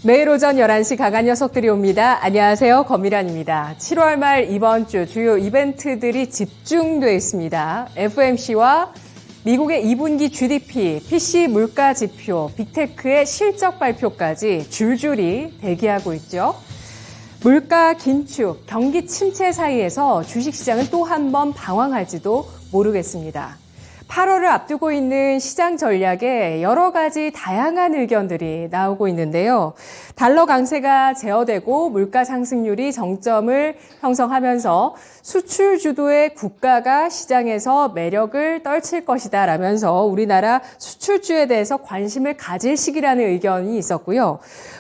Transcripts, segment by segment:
매일 오전 11시 강한 녀석들이 옵니다. 안녕하세요. 검미란입니다. 7월 말 이번 주 주요 이벤트들이 집중돼 있습니다. FOMC와 미국의 2분기 GDP, PC 물가 지표, 빅테크의 실적 발표까지 줄줄이 대기하고 있죠. 물가 긴축, 경기 침체 사이에서 주식시장은 또 한 번 방황할지도 모르겠습니다. 8월을 앞두고 있는 시장 전략에 여러 가지 다양한 의견들이 나오고 있는데요. 달러 강세가 제어되고 물가 상승률이 정점을 형성하면서 수출 주도의 국가가 시장에서 매력을 떨칠 것이다 라면서 우리나라 수출주에 대해서 관심을 가질 시기라는 의견이 있었고요.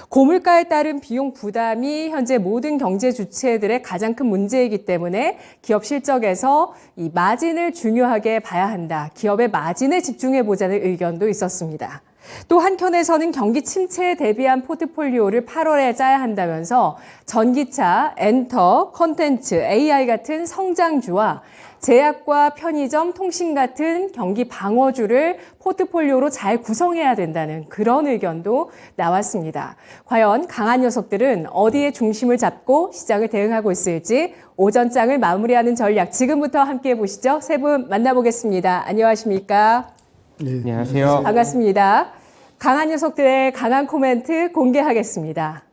고물가에 따른 비용 부담이 현재 모든 경제 주체들의 가장 큰 문제이기 때문에 기업 실적에서 이 마진을 중요하게 봐야 한다. 기업의 마진에 집중해보자는 의견도 있었습니다. 또 한켠에서는 경기 침체에 대비한 포트폴리오를 8월에 짜야 한다면서 전기차, 엔터, 콘텐츠, AI 같은 성장주와 제약과 편의점, 통신 같은 경기 방어주를 포트폴리오로 잘 구성해야 된다는 그런 의견도 나왔습니다. 과연 강한 녀석들은 어디에 중심을 잡고 시장을 대응하고 있을지 오전장을 마무리하는 전략 지금부터 함께해 보시죠. 세 분 만나보겠습니다. 안녕하십니까? 네, 안녕하세요. 반갑습니다. 강한 녀석들의 강한 코멘트 공개하겠습니다.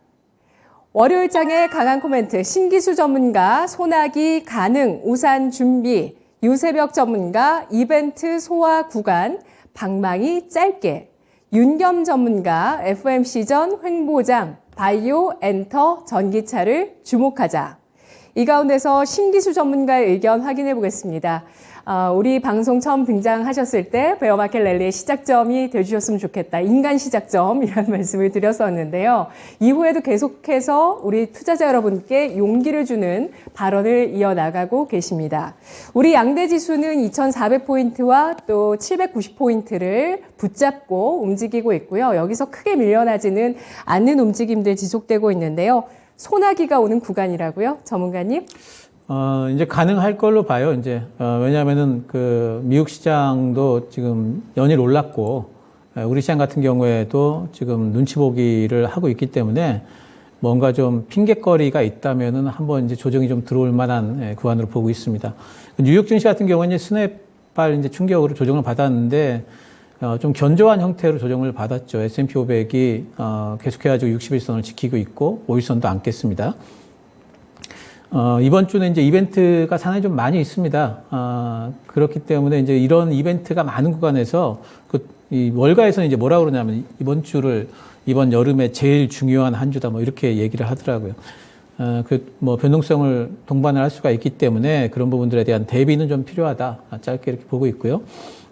월요일장의 강한 코멘트 신기수 전문가, 소나기 가능 우산 준비, 유세벽 전문가, 이벤트 소화 구간, 방망이 짧게, 윤겸 전문가, FOMC 전 횡보장, 바이오, 엔터, 전기차를 주목하자. 이 가운데서 신기수 전문가의 의견 확인해 보겠습니다. 우리 방송 처음 등장하셨을 때 베어마켓 랠리의 시작점이 되주셨으면 좋겠다. 인간 시작점이라는 말씀을 드렸었는데요. 이후에도 계속해서 우리 투자자 여러분께 용기를 주는 발언을 이어나가고 계십니다. 우리 양대 지수는 2,400포인트와 또 790포인트를 붙잡고 움직이고 있고요. 여기서 크게 밀려나지는 않는 움직임들 지속되고 있는데요. 소나기가 오는 구간이라고요? 전문가님? 이제 가능할 걸로 봐요. 왜냐하면은 미국 시장도 지금 연일 올랐고, 우리 시장 같은 경우에도 지금 눈치 보기를 하고 있기 때문에 뭔가 좀 핑계거리가 있다면은 한번 이제 조정이 좀 들어올 만한 구간으로 보고 있습니다. 뉴욕 증시 같은 경우는 이제 스냅발 이제 충격으로 조정을 받았는데, 좀 견조한 형태로 조정을 받았죠. S&P 500이, 계속해가지고 61선을 지키고 있고, 5일선도 안 깼습니다. 이번 주는 이제 이벤트가 상당히 좀 많이 있습니다. 그렇기 때문에 이제 이런 이벤트가 많은 구간에서 이 월가에서는 이제 뭐라 그러냐면 이번 여름에 제일 중요한 한 주다 뭐 이렇게 얘기를 하더라고요. 변동성을 동반을 할 수가 있기 때문에 그런 부분들에 대한 대비는 좀 필요하다. 짧게 이렇게 보고 있고요.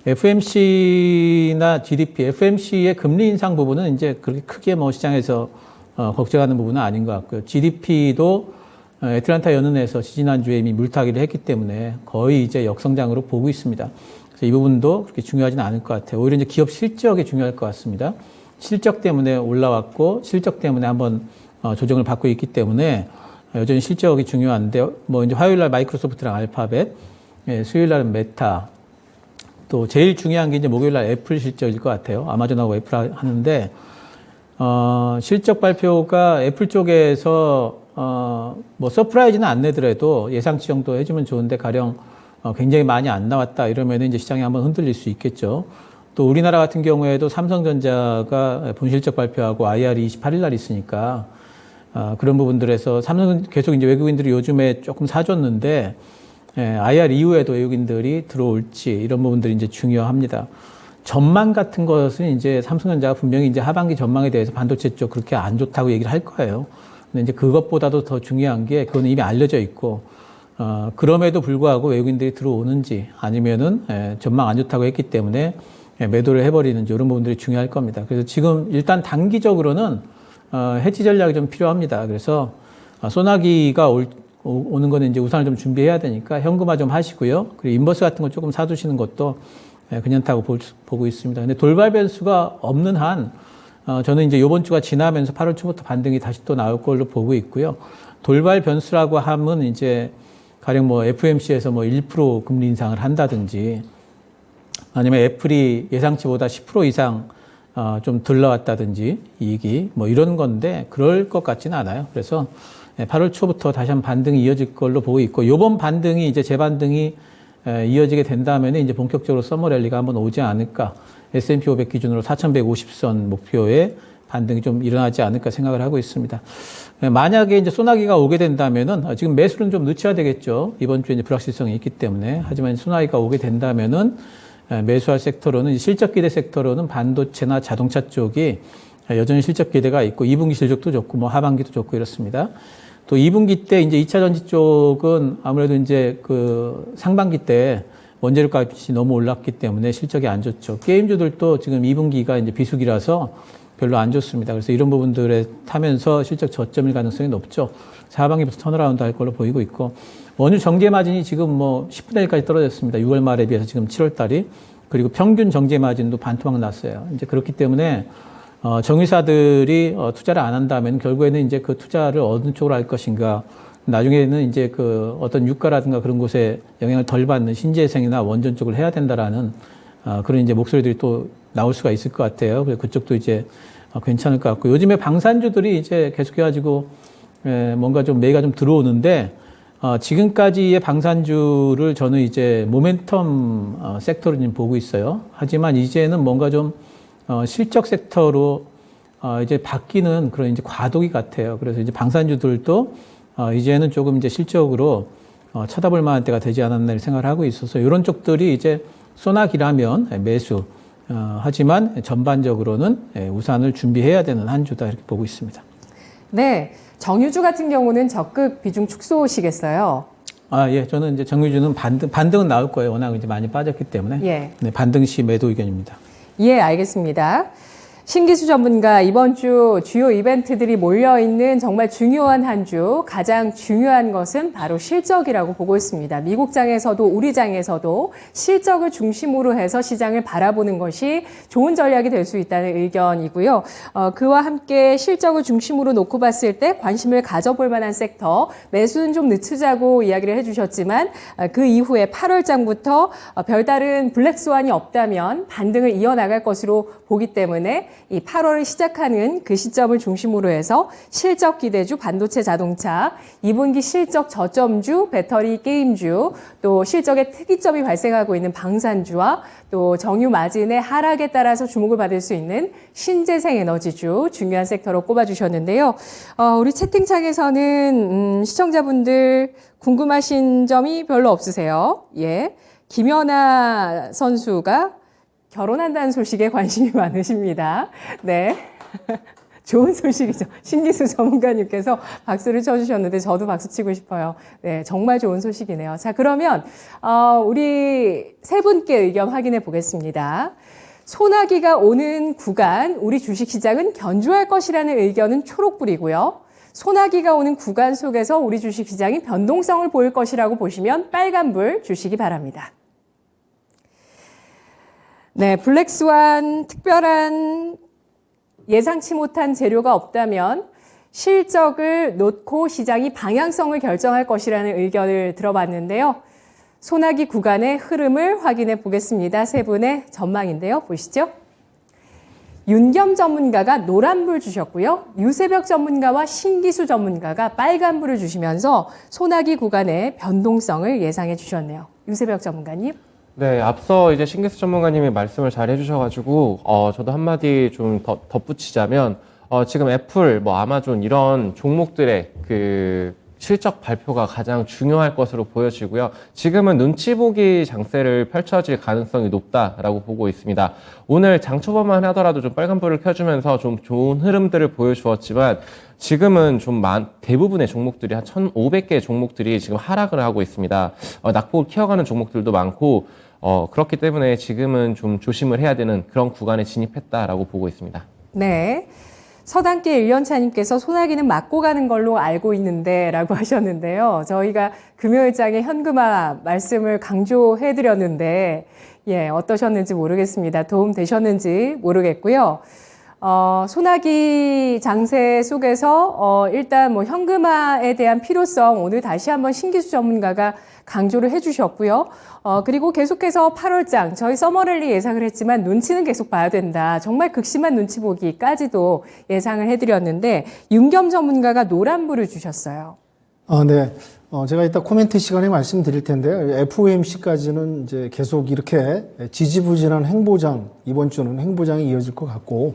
FOMC나 GDP, FOMC의 금리 인상 부분은 이제 그렇게 크게 시장에서 걱정하는 부분은 아닌 것 같고요. GDP도 애틀란타 연은에서 지지난주에 이미 물타기를 했기 때문에 거의 이제 역성장으로 보고 있습니다. 그래서 이 부분도 그렇게 중요하지는 않을 것 같아요. 오히려 이제 기업 실적이 중요할 것 같습니다. 실적 때문에 올라왔고 실적 때문에 한번 조정을 받고 있기 때문에 여전히 실적이 중요한데 이제 화요일 날 마이크로소프트랑 알파벳, 수요일 날은 메타, 또 제일 중요한 게 이제 목요일 날 애플 실적일 것 같아요. 아마존하고 애플 하는데 실적 발표가 애플 쪽에서 서프라이즈는 안 내더라도 예상치 정도 해주면 좋은데 가령 굉장히 많이 안 나왔다 이러면 이제 시장이 한번 흔들릴 수 있겠죠. 또 우리나라 같은 경우에도 삼성전자가 본실적 발표하고 IR이 28일 날 있으니까 그런 부분들에서 삼성은 계속 이제 외국인들이 요즘에 조금 사줬는데 IR 이후에도 외국인들이 들어올지 이런 부분들이 이제 중요합니다. 전망 같은 것은 이제 삼성전자가 분명히 이제 하반기 전망에 대해서 반도체 쪽 그렇게 안 좋다고 얘기를 할 거예요. 근데 이제 그것보다도 더 중요한 게 그건 이미 알려져 있고, 그럼에도 불구하고 외국인들이 들어오는지 아니면은 전망 안 좋다고 했기 때문에 매도를 해버리는지 이런 부분들이 중요할 겁니다. 그래서 지금 일단 단기적으로는 해지 전략이 좀 필요합니다. 그래서 소나기가 오는 거는 이제 우산을 좀 준비해야 되니까 현금화 좀 하시고요. 그리고 인버스 같은 거 조금 사두시는 것도 괜찮다고 보고 있습니다. 근데 돌발 변수가 없는 한 저는 이제 이번 주가 지나면서 8월 초부터 반등이 다시 또 나올 걸로 보고 있고요. 돌발 변수라고 하면 이제 가령 FOMC에서 1% 금리 인상을 한다든지 아니면 애플이 예상치보다 10% 이상 좀 덜 나왔다든지 이익이 뭐 이런 건데 그럴 것 같지는 않아요. 그래서 8월 초부터 다시 한번 반등이 이어질 걸로 보고 있고 이번 반등이 이제 재반등이 이어지게 된다면 이제 본격적으로 서머 랠리가 한번 오지 않을까. S&P 500 기준으로 4,150선 목표에 반등이 좀 일어나지 않을까 생각을 하고 있습니다. 만약에 이제 소나기가 오게 된다면은 지금 매수는 좀 늦춰야 되겠죠. 이번 주에 이제 불확실성이 있기 때문에. 하지만 소나기가 오게 된다면은 매수할 섹터로는 실적 기대 섹터로는 반도체나 자동차 쪽이 여전히 실적 기대가 있고 2분기 실적도 좋고 뭐 하반기도 좋고 이렇습니다. 또 2분기 때 이제 2차 전지 쪽은 아무래도 이제 그 상반기 때 원재료 값이 너무 올랐기 때문에 실적이 안 좋죠. 게임주들도 지금 2분기가 이제 비수기라서 별로 안 좋습니다. 그래서 이런 부분들에 타면서 실적 저점일 가능성이 높죠. 하반기부터 턴어라운드 할 걸로 보이고 있고, 원유 정제 마진이 지금 뭐 10분의 1까지 떨어졌습니다. 6월 말에 비해서 지금 7월 달이. 그리고 평균 정제 마진도 반토막 났어요. 이제 그렇기 때문에 정유사들이 투자를 안 한다면 결국에는 이제 그 투자를 어느 쪽으로 할 것인가, 나중에는 이제 그 어떤 유가라든가 그런 곳에 영향을 덜 받는 신재생이나 원전 쪽을 해야 된다라는 그런 이제 목소리들이 또 나올 수가 있을 것 같아요. 그래서 그쪽도 이제 괜찮을 것 같고, 요즘에 방산주들이 이제 계속해가지고 뭔가 좀 매가 좀 들어오는데, 지금까지의 방산주를 저는 이제 모멘텀 섹터로 지금 보고 있어요. 하지만 이제는 뭔가 좀 실적 섹터로 이제 바뀌는 그런 이제 과도기 같아요. 그래서 이제 방산주들도 이제는 조금 이제 실적으로 쳐다볼 만한 때가 되지 않았나 생각을 하고 있어서 이런 쪽들이 이제 소나기라면 매수. 하지만 전반적으로는 우산을 준비해야 되는 한 주다 이렇게 보고 있습니다. 네. 정유주 같은 경우는 적극 비중 축소시겠어요. 예. 저는 이제 정유주는 반등은 나올 거예요. 워낙 이제 많이 빠졌기 때문에. 예. 네, 반등 시 매도 의견입니다. 예, 알겠습니다. 신기수 전문가, 이번 주 주요 이벤트들이 몰려있는 정말 중요한 한 주, 가장 중요한 것은 바로 실적이라고 보고 있습니다. 미국장에서도 우리 장에서도 실적을 중심으로 해서 시장을 바라보는 것이 좋은 전략이 될 수 있다는 의견이고요. 그와 함께 실적을 중심으로 놓고 봤을 때 관심을 가져볼 만한 섹터, 매수는 좀 늦추자고 이야기를 해주셨지만 그 이후에 8월장부터 별다른 블랙스완이 없다면 반등을 이어나갈 것으로 보기 때문에 이 8월을 시작하는 그 시점을 중심으로 해서 실적 기대주, 반도체 자동차, 2분기 실적 저점주, 배터리 게임주, 또 실적의 특이점이 발생하고 있는 방산주와 또 정유 마진의 하락에 따라서 주목을 받을 수 있는 신재생 에너지주 중요한 섹터로 꼽아주셨는데요. 우리 채팅창에서는 시청자분들 궁금하신 점이 별로 없으세요. 예, 김연아 선수가 결혼한다는 소식에 관심이 많으십니다. 네. 좋은 소식이죠. 신기수 전문가님께서 박수를 쳐주셨는데 저도 박수 치고 싶어요. 네, 정말 좋은 소식이네요. 자, 그러면 우리 세 분께 의견 확인해 보겠습니다. 소나기가 오는 구간, 우리 주식시장은 견조할 것이라는 의견은 초록불이고요. 소나기가 오는 구간 속에서 우리 주식시장이 변동성을 보일 것이라고 보시면 빨간불 주시기 바랍니다. 네, 블랙스완 특별한 예상치 못한 재료가 없다면 실적을 놓고 시장이 방향성을 결정할 것이라는 의견을 들어봤는데요. 소나기 구간의 흐름을 확인해 보겠습니다. 세 분의 전망인데요. 보시죠. 윤겸 전문가가 노란불 주셨고요. 유세벽 전문가와 신기수 전문가가 빨간불을 주시면서 소나기 구간의 변동성을 예상해 주셨네요. 유세벽 전문가님. 네, 앞서 이제 신기수 전문가님이 말씀을 잘 해주셔가지고, 저도 한마디 좀 덧붙이자면, 지금 애플, 뭐 아마존 이런 종목들의 그 실적 발표가 가장 중요할 것으로 보여지고요. 지금은 눈치 보기 장세를 펼쳐질 가능성이 높다라고 보고 있습니다. 오늘 장 초반만 하더라도 좀 빨간불을 켜주면서 좀 좋은 흐름들을 보여주었지만, 지금은 좀 대부분의 종목들이 한 1,500개의 종목들이 지금 하락을 하고 있습니다. 낙폭을 키워가는 종목들도 많고, 그렇기 때문에 지금은 좀 조심을 해야 되는 그런 구간에 진입했다라고 보고 있습니다. 네. 서당계 1년차님께서 소나기는 맞고 가는 걸로 알고 있는데 라고 하셨는데요. 저희가 금요일장에 현금화 말씀을 강조해드렸는데, 예, 어떠셨는지 모르겠습니다. 도움 되셨는지 모르겠고요. 소나기 장세 속에서 일단 뭐 현금화에 대한 필요성 오늘 다시 한번 신기수 전문가가 강조를 해주셨고요. 그리고 계속해서 8월장 저희 서머랠리 예상을 했지만 눈치는 계속 봐야 된다. 정말 극심한 눈치 보기까지도 예상을 해드렸는데 윤겸 전문가가 노란불을 주셨어요. 네. 제가 이따 코멘트 시간에 말씀드릴 텐데요. FOMC까지는 이제 계속 이렇게 지지부진한 행보장, 이번 주는 행보장이 이어질 것 같고,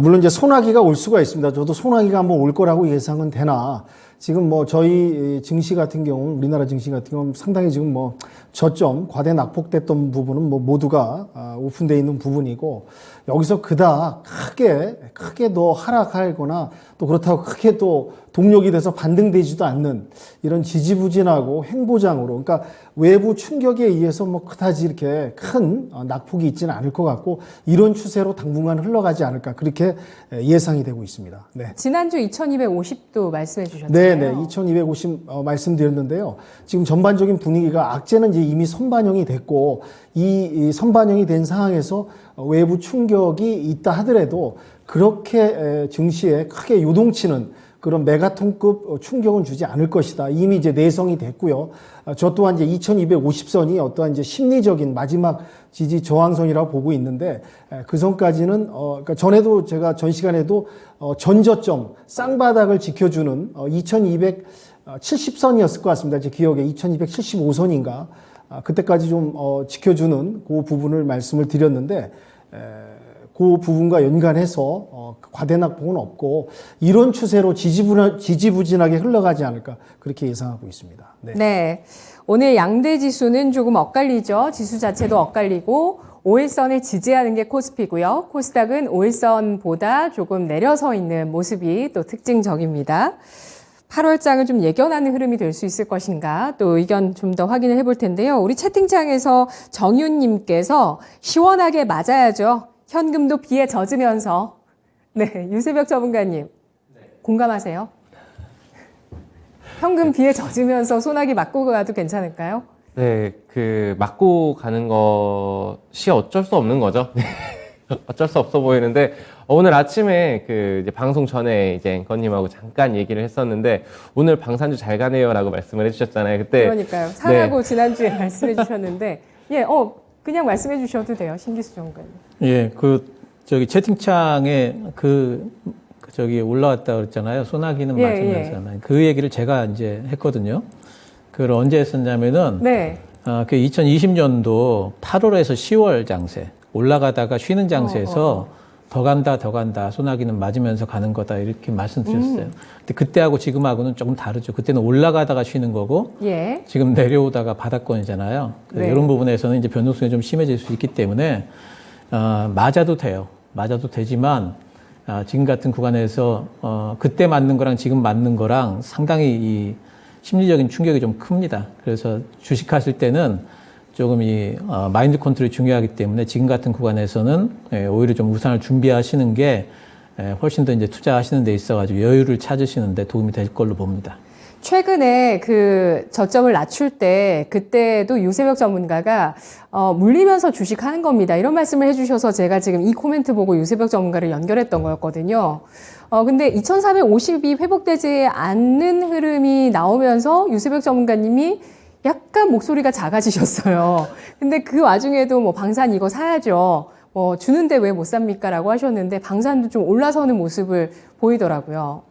물론 이제 소나기가 올 수가 있습니다. 저도 소나기가 한번 올 거라고 예상은 되나, 지금 뭐 저희 증시 같은 경우는, 우리나라 증시 같은 경우는 상당히 지금 뭐 저점, 과대 낙폭됐던 부분은 뭐 모두가 오픈되어 있는 부분이고, 여기서 그닥 크게 더 하락하거나 또 그렇다고 크게 또 동력이 돼서 반등되지도 않는 이런 지지부진하고 행보장으로, 그러니까 외부 충격에 의해서 뭐 그다지 이렇게 큰 낙폭이 있지는 않을 것 같고, 이런 추세로 당분간 흘러가지 않을까, 그렇게 예상이 되고 있습니다. 네. 지난주 2250도 말씀해 주셨잖아요. 네네, 2250 말씀드렸는데요. 지금 전반적인 분위기가 악재는 이제 이미 선반영이 됐고, 이 선반영이 된 상황에서 외부 충격이 있다 하더라도 그렇게 증시에 크게 요동치는 그런 메가톤급 충격은 주지 않을 것이다. 이미 이제 내성이 됐고요. 저 또한 이제 2250선이 어떠한 이제 심리적인 마지막 지지 저항선이라고 보고 있는데, 그 선까지는 그러니까 전에도 제가 전 시간에도 전저점 쌍바닥을 지켜주는 2270선이었을 것 같습니다. 제 기억에 2275선인가. 그때까지 좀 지켜주는 그 부분을 말씀을 드렸는데, 그 부분과 연관해서 과대 낙폭은 없고 이런 추세로 지지부진하게 흘러가지 않을까, 그렇게 예상하고 있습니다. 네. 네. 오늘 양대 지수는 조금 엇갈리죠. 지수 자체도 엇갈리고 5일선을 지지하는 게 코스피고요. 코스닥은 5일선보다 조금 내려서 있는 모습이 또 특징적입니다. 8월장을 좀 예견하는 흐름이 될 수 있을 것인가, 또 의견 좀 더 확인을 해볼 텐데요. 우리 채팅창에서 정윤님께서 시원하게 맞아야죠. 현금도 비에 젖으면서. 네, 유세벽 전문가님 공감하세요? 현금 비에 젖으면서 소나기 맞고 가도 괜찮을까요? 네, 맞고 가는 것이 어쩔 수 없는 거죠. 어쩔 수 없어 보이는데, 오늘 아침에 이제 방송 전에 이제 앵커님하고 잠깐 얘기를 했었는데, 오늘 방산주 잘 가네요라고 말씀을 해주셨잖아요. 그때. 그러니까요. 사라고 지난주에 말씀해 주셨는데, 그냥 말씀해 주셔도 돼요. 신기수 전문가님. 예, 채팅창에 올라왔다 그랬잖아요. 소나기는 맞으면서. 그 얘기를 제가 이제 했거든요. 그걸 언제 했었냐면은, 네. 2020년도 8월에서 10월 장세, 올라가다가 쉬는 장세에서 더 간다, 소나기는 맞으면서 가는 거다, 이렇게 말씀드렸어요. 근데 그때하고 지금하고는 조금 다르죠. 그때는 올라가다가 쉬는 거고, 예. 지금 내려오다가 바닥권이잖아요. 네. 이런 부분에서는 이제 변동성이 좀 심해질 수 있기 때문에, 맞아도 돼요. 맞아도 되지만, 지금 같은 구간에서, 그때 맞는 거랑 지금 맞는 거랑 상당히 이 심리적인 충격이 좀 큽니다. 그래서 주식하실 때는 조금 마인드 컨트롤이 중요하기 때문에 지금 같은 구간에서는 오히려 좀 우산을 준비하시는 게 훨씬 더 이제 투자하시는 데 있어가지고 여유를 찾으시는데 도움이 될 걸로 봅니다. 최근에 저점을 낮출 때, 그때도 유세벽 전문가가, 물리면서 주식하는 겁니다. 이런 말씀을 해주셔서 제가 지금 이 코멘트 보고 유세벽 전문가를 연결했던 거였거든요. 근데 2450이 회복되지 않는 흐름이 나오면서 유세벽 전문가님이 약간 목소리가 작아지셨어요. 근데 그 와중에도 뭐 방산 이거 사야죠. 주는데 왜 못 삽니까? 라고 하셨는데 방산도 좀 올라서는 모습을 보이더라고요.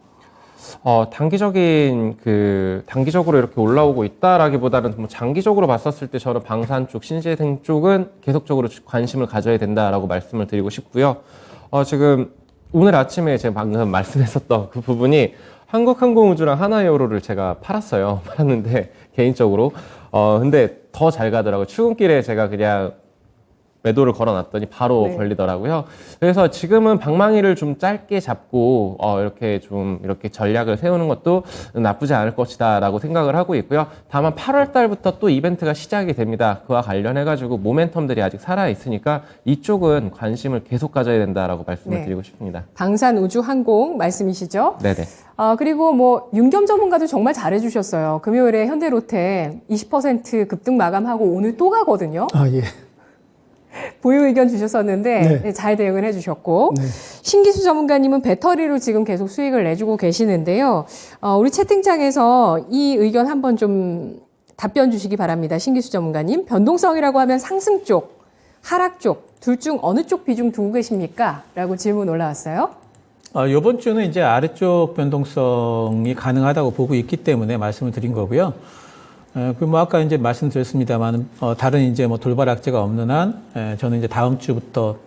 단기적으로 이렇게 올라오고 있다라기보다는 뭐 장기적으로 봤었을 때 저는 방산 쪽, 신재생 쪽은 계속적으로 관심을 가져야 된다라고 말씀을 드리고 싶고요. 지금 오늘 아침에 제가 방금 말씀했었던 그 부분이 한국항공우주랑 하나이어로를 제가 팔았는데, 개인적으로. 근데 더 잘 가더라고요. 출근길에 제가 그냥 매도를 걸어놨더니 바로 걸리더라고요. 그래서 지금은 방망이를 좀 짧게 잡고 이렇게 전략을 세우는 것도 나쁘지 않을 것이다라고 생각을 하고 있고요. 다만 8월 달부터 또 이벤트가 시작이 됩니다. 그와 관련해가지고 모멘텀들이 아직 살아 있으니까 이쪽은 관심을 계속 가져야 된다라고 말씀을 드리고 싶습니다. 방산우주항공 말씀이시죠? 네네. 그리고 윤겸 전문가도 정말 잘해주셨어요. 금요일에 현대로템 20% 급등 마감하고 오늘 또 가거든요. 예. 보유 의견 주셨었는데 네. 네, 잘 대응을 해주셨고 네. 신기수 전문가님은 배터리로 지금 계속 수익을 내주고 계시는데요. 우리 채팅창에서 이 의견 한번 좀 답변 주시기 바랍니다. 신기수 전문가님. 변동성이라고 하면 상승 쪽, 하락 쪽, 둘 중 어느 쪽 비중 두고 계십니까? 라고 질문 올라왔어요. 이번 주는 이제 아래쪽 변동성이 가능하다고 보고 있기 때문에 말씀을 드린 거고요. 뭐 아까 이제 말씀드렸습니다만, 다른 이제 뭐 돌발 악재가 없는 한, 저는 이제 다음 주부터,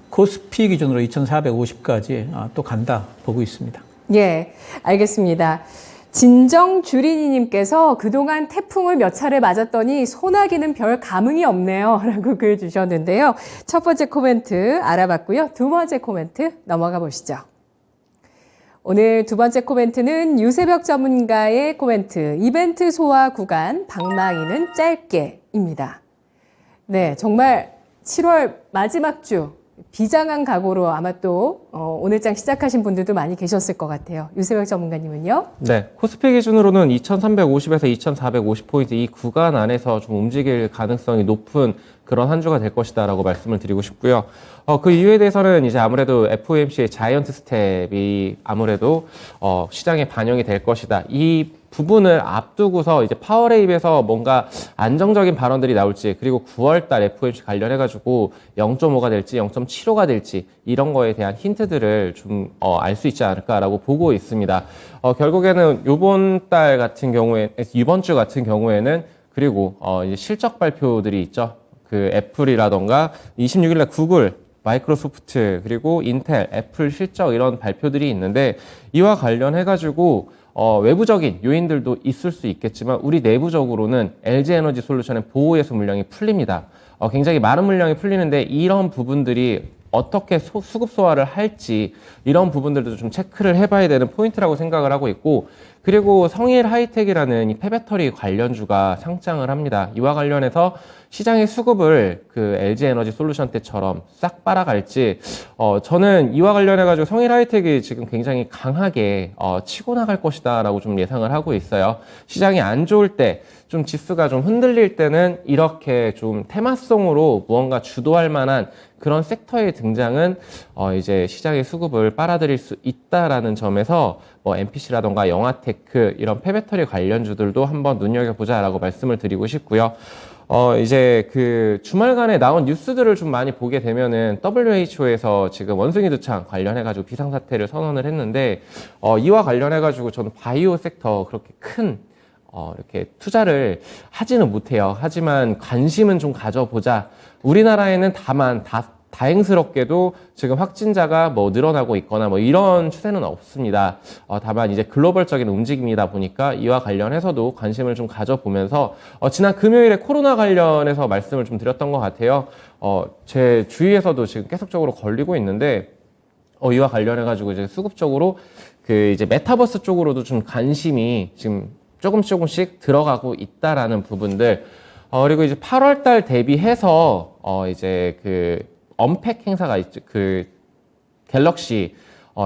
코스피 기준으로 2,450까지 또 간다 보고 있습니다. 예, 알겠습니다. 진정주린이님께서 그동안 태풍을 몇 차례 맞았더니 소나기는 별 감흥이 없네요. 라고 글 주셨는데요. 첫 번째 코멘트 알아봤고요. 두 번째 코멘트 넘어가 보시죠. 오늘 두 번째 코멘트는 유세벽 전문가의 코멘트, 이벤트 소화 구간, 방망이는 짧게입니다. 네, 정말 7월 마지막 주 비장한 각오로 아마 또 오늘장 시작하신 분들도 많이 계셨을 것 같아요. 유세벽 전문가님은요? 네, 코스피 기준으로는 2,350에서 2,450포인트 이 구간 안에서 좀 움직일 가능성이 높은 그런 한 주가 될 것이다라고 말씀을 드리고 싶고요. 그 이유에 대해서는 이제 아무래도 FOMC의 자이언트 스텝이 아무래도 시장에 반영이 될 것이다. 이 부분을 앞두고서 이제 파워레입에서 뭔가 안정적인 발언들이 나올지, 그리고 9월달 FOMC 관련해가지고 0.5가 될지 0.75가 될지 이런 거에 대한 힌트들을 좀 알 수 있지 않을까라고 보고 있습니다. 결국에는 이번 주 같은 경우에는 그리고 이제 실적 발표들이 있죠. 그 애플이라던가 26일날 구글, 마이크로소프트, 그리고 인텔, 애플 실적 이런 발표들이 있는데 이와 관련해가지고 외부적인 요인들도 있을 수 있겠지만 우리 내부적으로는 LG에너지솔루션의 보호예수 물량이 풀립니다. 굉장히 많은 물량이 풀리는데 이런 부분들이 어떻게 수급 소화를 할지 이런 부분들도 좀 체크를 해봐야 되는 포인트라고 생각을 하고 있고, 그리고 성일 하이텍이라는 이 폐배터리 관련주가 상장을 합니다. 이와 관련해서 시장의 수급을 그 LG에너지솔루션 때처럼 싹 빨아갈지, 저는 이와 관련해가지고 성일 하이텍이 지금 굉장히 강하게 치고 나갈 것이다라고 좀 예상을 하고 있어요. 시장이 안 좋을 때, 좀 지수가 좀 흔들릴 때는 이렇게 좀 테마성으로 무언가 주도할 만한 그런 섹터의 등장은 이제 시장의 수급을 빨아들일 수 있다라는 점에서 뭐 MPC라던가 영화테크 이런 폐배터리 관련주들도 한번 눈여겨보자라고 말씀을 드리고 싶고요. 이제 그 주말간에 나온 뉴스들을 좀 많이 보게 되면은 WHO에서 지금 원숭이 두창 관련해가지고 비상사태를 선언을 했는데, 이와 관련해가지고 저는 바이오 섹터 그렇게 큰 이렇게 투자를 하지는 못해요. 하지만 관심은 좀 가져보자. 우리나라에는 다행스럽게도 지금 확진자가 뭐 늘어나고 있거나 뭐 이런 추세는 없습니다. 다만 이제 글로벌적인 움직임이다 보니까 이와 관련해서도 관심을 좀 가져보면서 지난 금요일에 코로나 관련해서 말씀을 좀 드렸던 것 같아요. 제 주위에서도 지금 계속적으로 걸리고 있는데 이와 관련해가지고 이제 수급적으로 그 이제 메타버스 쪽으로도 좀 관심이 지금 조금씩 들어가고 있다라는 부분들. 그리고 이제 8월달 대비해서 이제 그 언팩 행사가 있죠. 그 갤럭시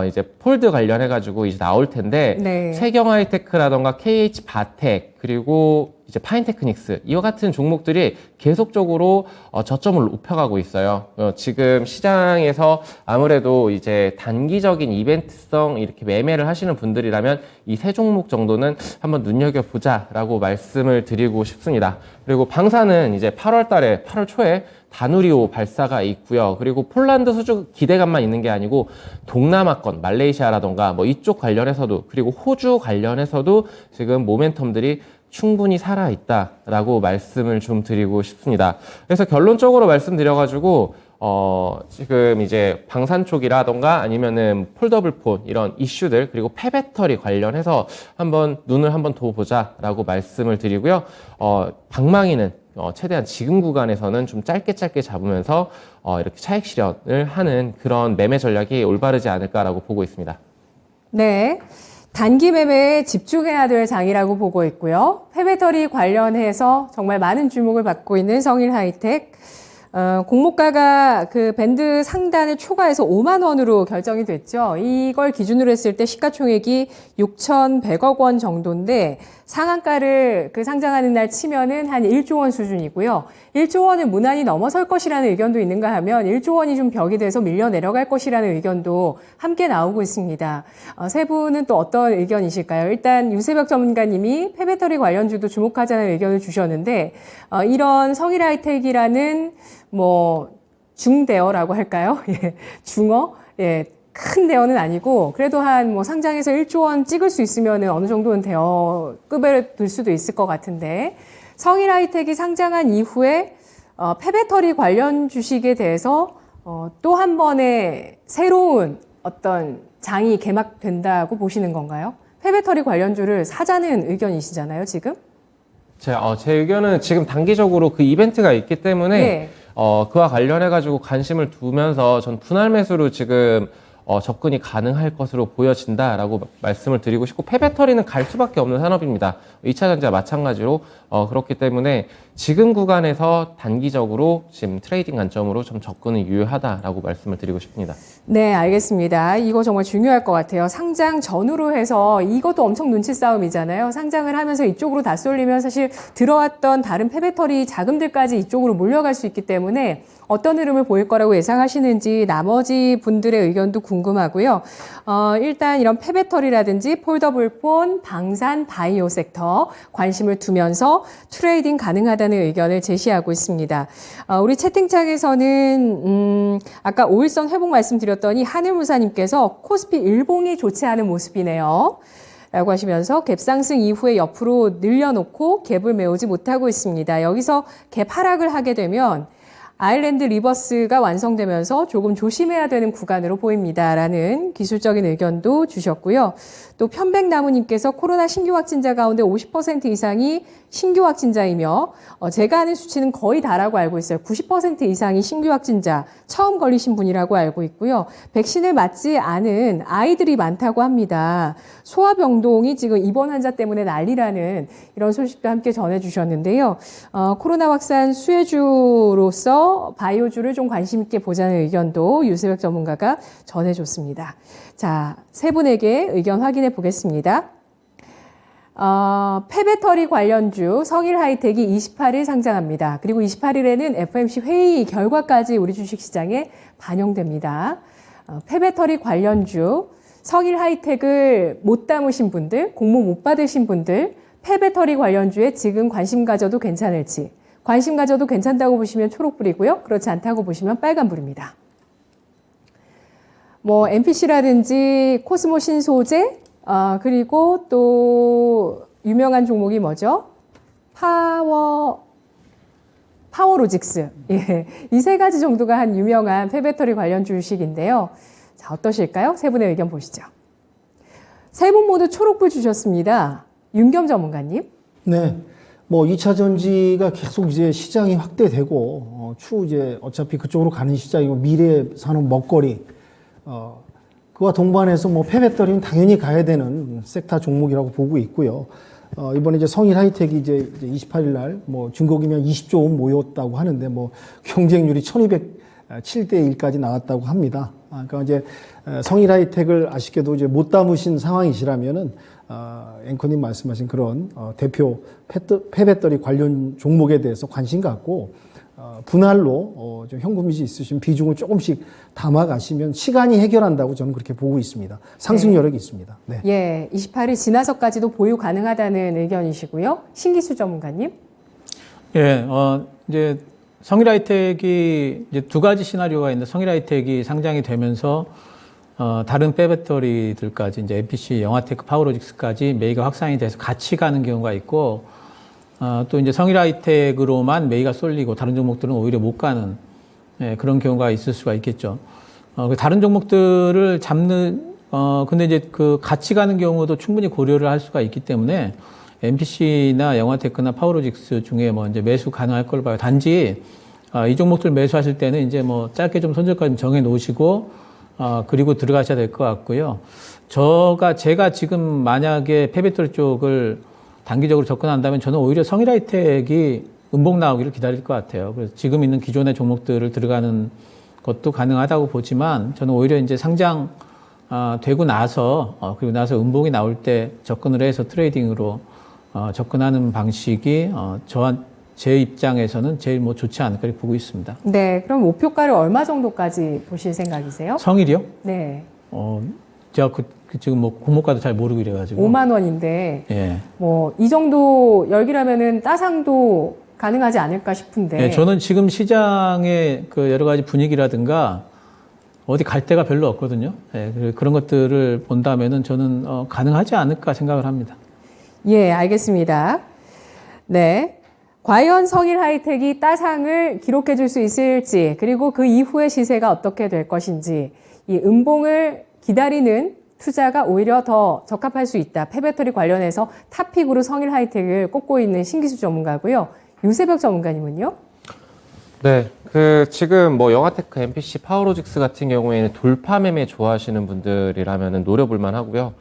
이제 폴드 관련해가지고 이제 나올 텐데, 네. 세경하이테크라던가 KH 바텍, 그리고 이제 파인테크닉스 이와 같은 종목들이 계속적으로 저점을 높여가고 있어요. 지금 시장에서 아무래도 이제 단기적인 이벤트성 이렇게 매매를 하시는 분들이라면 이 세 종목 정도는 한번 눈여겨보자라고 말씀을 드리고 싶습니다. 그리고 방사는 이제 8월 초에 다누리호 발사가 있고요. 그리고 폴란드 수주 기대감만 있는 게 아니고 동남아권, 말레이시아라던가 뭐 이쪽 관련해서도, 그리고 호주 관련해서도 지금 모멘텀들이 충분히 살아있다라고 말씀을 좀 드리고 싶습니다. 그래서 결론적으로 말씀드려가지고 지금 이제 방산 쪽이라던가 아니면은 폴더블폰 이런 이슈들, 그리고 폐배터리 관련해서 눈을 한번 더 보자라고 말씀을 드리고요. 방망이는 최대한 지금 구간에서는 좀 짧게 잡으면서 이렇게 차익 실현을 하는 그런 매매 전략이 올바르지 않을까라고 보고 있습니다. 네. 단기 매매에 집중해야 될 장이라고 보고 있고요. 폐배터리 관련해서 정말 많은 주목을 받고 있는 성일 하이텍. 공모가가 그 밴드 상단을 초과해서 5만 원으로 결정이 됐죠. 이걸 기준으로 했을 때 시가총액이 6,100억 원 정도인데 상한가를 그 상장하는 날 치면은 한 1조 원 수준이고요. 1조 원을 무난히 넘어설 것이라는 의견도 있는가 하면 1조 원이 좀 벽이 돼서 밀려 내려갈 것이라는 의견도 함께 나오고 있습니다. 세 분은 또 어떤 의견이실까요? 일단 유세벽 전문가님이 폐배터리 관련주도 주목하자는 의견을 주셨는데 이런 성일하이텍이라는 뭐 중대어라고 할까요? 예, 중어? 예, 큰 대어는 아니고 그래도 한 뭐 상장에서 1조 원 찍을 수 있으면 어느 정도는 대어급에 들 수도 있을 것 같은데 성일하이텍이 상장한 이후에 폐배터리 관련 주식에 대해서 또 한 번의 새로운 어떤 장이 개막된다고 보시는 건가요? 폐배터리 관련주를 사자는 의견이시잖아요, 지금? 제 의견은 지금 단기적으로 그 이벤트가 있기 때문에 네. 그와 관련해가지고 관심을 두면서 전 분할 매수로 지금 접근이 가능할 것으로 보여진다라고 말씀을 드리고 싶고 폐배터리는 갈 수밖에 없는 산업입니다. 2차 전지와 마찬가지로 그렇기 때문에 지금 구간에서 단기적으로 지금 트레이딩 관점으로 좀 접근이 유효하다라고 말씀을 드리고 싶습니다. 네, 알겠습니다. 이거 정말 중요할 것 같아요. 상장 전후로 해서 이것도 엄청 눈치 싸움이잖아요. 상장을 하면서 이쪽으로 다 쏠리면 사실 들어왔던 다른 폐배터리 자금들까지 이쪽으로 몰려갈 수 있기 때문에 어떤 흐름을 보일 거라고 예상하시는지 나머지 분들의 의견도 궁금하고요. 일단 이런 폐배터리라든지 폴더블폰, 방산, 바이오 섹터 관심을 두면서 트레이딩 가능하다는 의견을 제시하고 있습니다. 우리 채팅창에서는 아까 5일선 회복 말씀드렸더니 하늘무사님께서 코스피 일봉이 좋지 않은 모습이네요. 라고 하시면서 갭 상승 이후에 옆으로 늘려놓고 갭을 메우지 못하고 있습니다. 여기서 갭 하락을 하게 되면 아일랜드 리버스가 완성되면서 조금 조심해야 되는 구간으로 보입니다라는 기술적인 의견도 주셨고요. 또 편백나무님께서 코로나 신규 확진자 가운데 50% 이상이 신규 확진자이며 제가 아는 수치는 거의 다라고 알고 있어요. 90% 이상이 신규 확진자, 처음 걸리신 분이라고 알고 있고요. 백신을 맞지 않은 아이들이 많다고 합니다. 소아병동이 지금 입원 환자 때문에 난리라는 이런 소식도 함께 전해주셨는데요. 코로나 확산 수혜주로서 바이오주를 좀 관심 있게 보자는 의견도 유세백 전문가가 전해줬습니다. 자, 세 분에게 의견 확인해 보겠습니다. 폐배터리 관련주 성일하이텍이 28일 상장합니다. 그리고 28일에는 FOMC 회의 결과까지 우리 주식시장에 반영됩니다. 폐배터리 관련주 성일하이텍을 못 담으신 분들, 공모 못 받으신 분들, 폐배터리 관련주에 지금 관심 가져도 괜찮을지, 관심 가져도 괜찮다고 보시면 초록불이고요. 그렇지 않다고 보시면 빨간불입니다. 뭐 MPC라든지 코스모 신소재, 그리고 또 유명한 종목이 뭐죠? 파워로직스. 예. 이 세 가지 정도가 한 유명한 폐배터리 관련 주식인데요. 자, 어떠실까요? 세 분의 의견 보시죠. 세 분 모두 초록불 주셨습니다. 윤겸 전문가님. 네. 뭐 2차 전지가 계속 이제 시장이 확대되고 추후 이제 어차피 그쪽으로 가는 시장이고 미래 산업 먹거리 그와 동반해서 뭐 폐배터리는 당연히 가야 되는 섹터 종목이라고 보고 있고요. 이번에 이제 성일하이텍이 이제 28일 날 뭐 증거기면 20조 원 모였다고 하는데 뭐 경쟁률이 1207대 1까지 나왔다고 합니다. 그러니까 이제 성일하이텍을 아쉽게도 이제 못 담으신 상황이시라면은 앵커님 말씀하신 그런 대표 폐배터리 관련 종목에 대해서 관심 갖고 분할로 좀 현금이지 있으신 비중을 조금씩 담아 가시면 시간이 해결한다고 저는 그렇게 보고 있습니다. 상승 여력이 있습니다. 네. 예, 28일 지나서까지도 보유 가능하다는 의견이시고요. 신기수 전문가님. 예, 이제 성일하이텍이 이제 두 가지 시나리오가 있는데 성일하이텍이 상장이 되면서 다른 폐배터리들까지 이제 MPC, 영화테크, 파워로직스까지 매입가 확산이 돼서 같이 가는 경우가 있고 또 이제 성일하이텍으로만 매입가 쏠리고 다른 종목들은 오히려 못 가는 그런 경우가 있을 수가 있겠죠. 다른 종목들을 잡는 근데 이제 그 같이 가는 경우도 충분히 고려를 할 수가 있기 때문에 MPC나 영화테크나 파워로직스 중에 뭐 이제 매수 가능할 걸 봐요. 단지 이 종목들 매수하실 때는 이제 뭐 짧게 좀 손절가좀 정해 놓으시고 그리고 들어가셔야 될 것 같고요. 제가 지금 만약에 폐배터리 쪽을 단기적으로 접근한다면 저는 오히려 성일하이텍이 음봉 나오기를 기다릴 것 같아요. 그래서 지금 있는 기존의 종목들을 들어가는 것도 가능하다고 보지만 저는 오히려 이제 상장 되고 나서 그리고 나서 음봉이 나올 때 접근을 해서 트레이딩으로 접근하는 방식이 제 입장에서는 제일 뭐 좋지 않을까 이렇게 보고 있습니다. 네, 그럼 목표가를 얼마 정도까지 보실 생각이세요? 성일이요? 네. 제가 지금 뭐 공모가도 잘 모르고 이래가지고 5만 원인데, 예. 뭐, 이 정도 열기라면은 따상도 가능하지 않을까 싶은데. 예, 저는 지금 시장의 그 여러 가지 분위기라든가 어디 갈 데가 별로 없거든요. 예, 그런 것들을 본다면은 저는 가능하지 않을까 생각을 합니다. 예, 알겠습니다. 네. 과연 성일 하이텍이 따상을 기록해 줄 수 있을지, 그리고 그 이후의 시세가 어떻게 될 것인지, 이 음봉을 기다리는 투자가 오히려 더 적합할 수 있다. 폐배터리 관련해서 탑픽으로 성일 하이텍을 꼽고 있는 신기수 전문가고요. 유세벽 전문가님은요? 네, 지금 뭐 영아테크, MPC, 파워로직스 같은 경우에는 돌파 매매 좋아하시는 분들이라면은 노려볼만 하고요.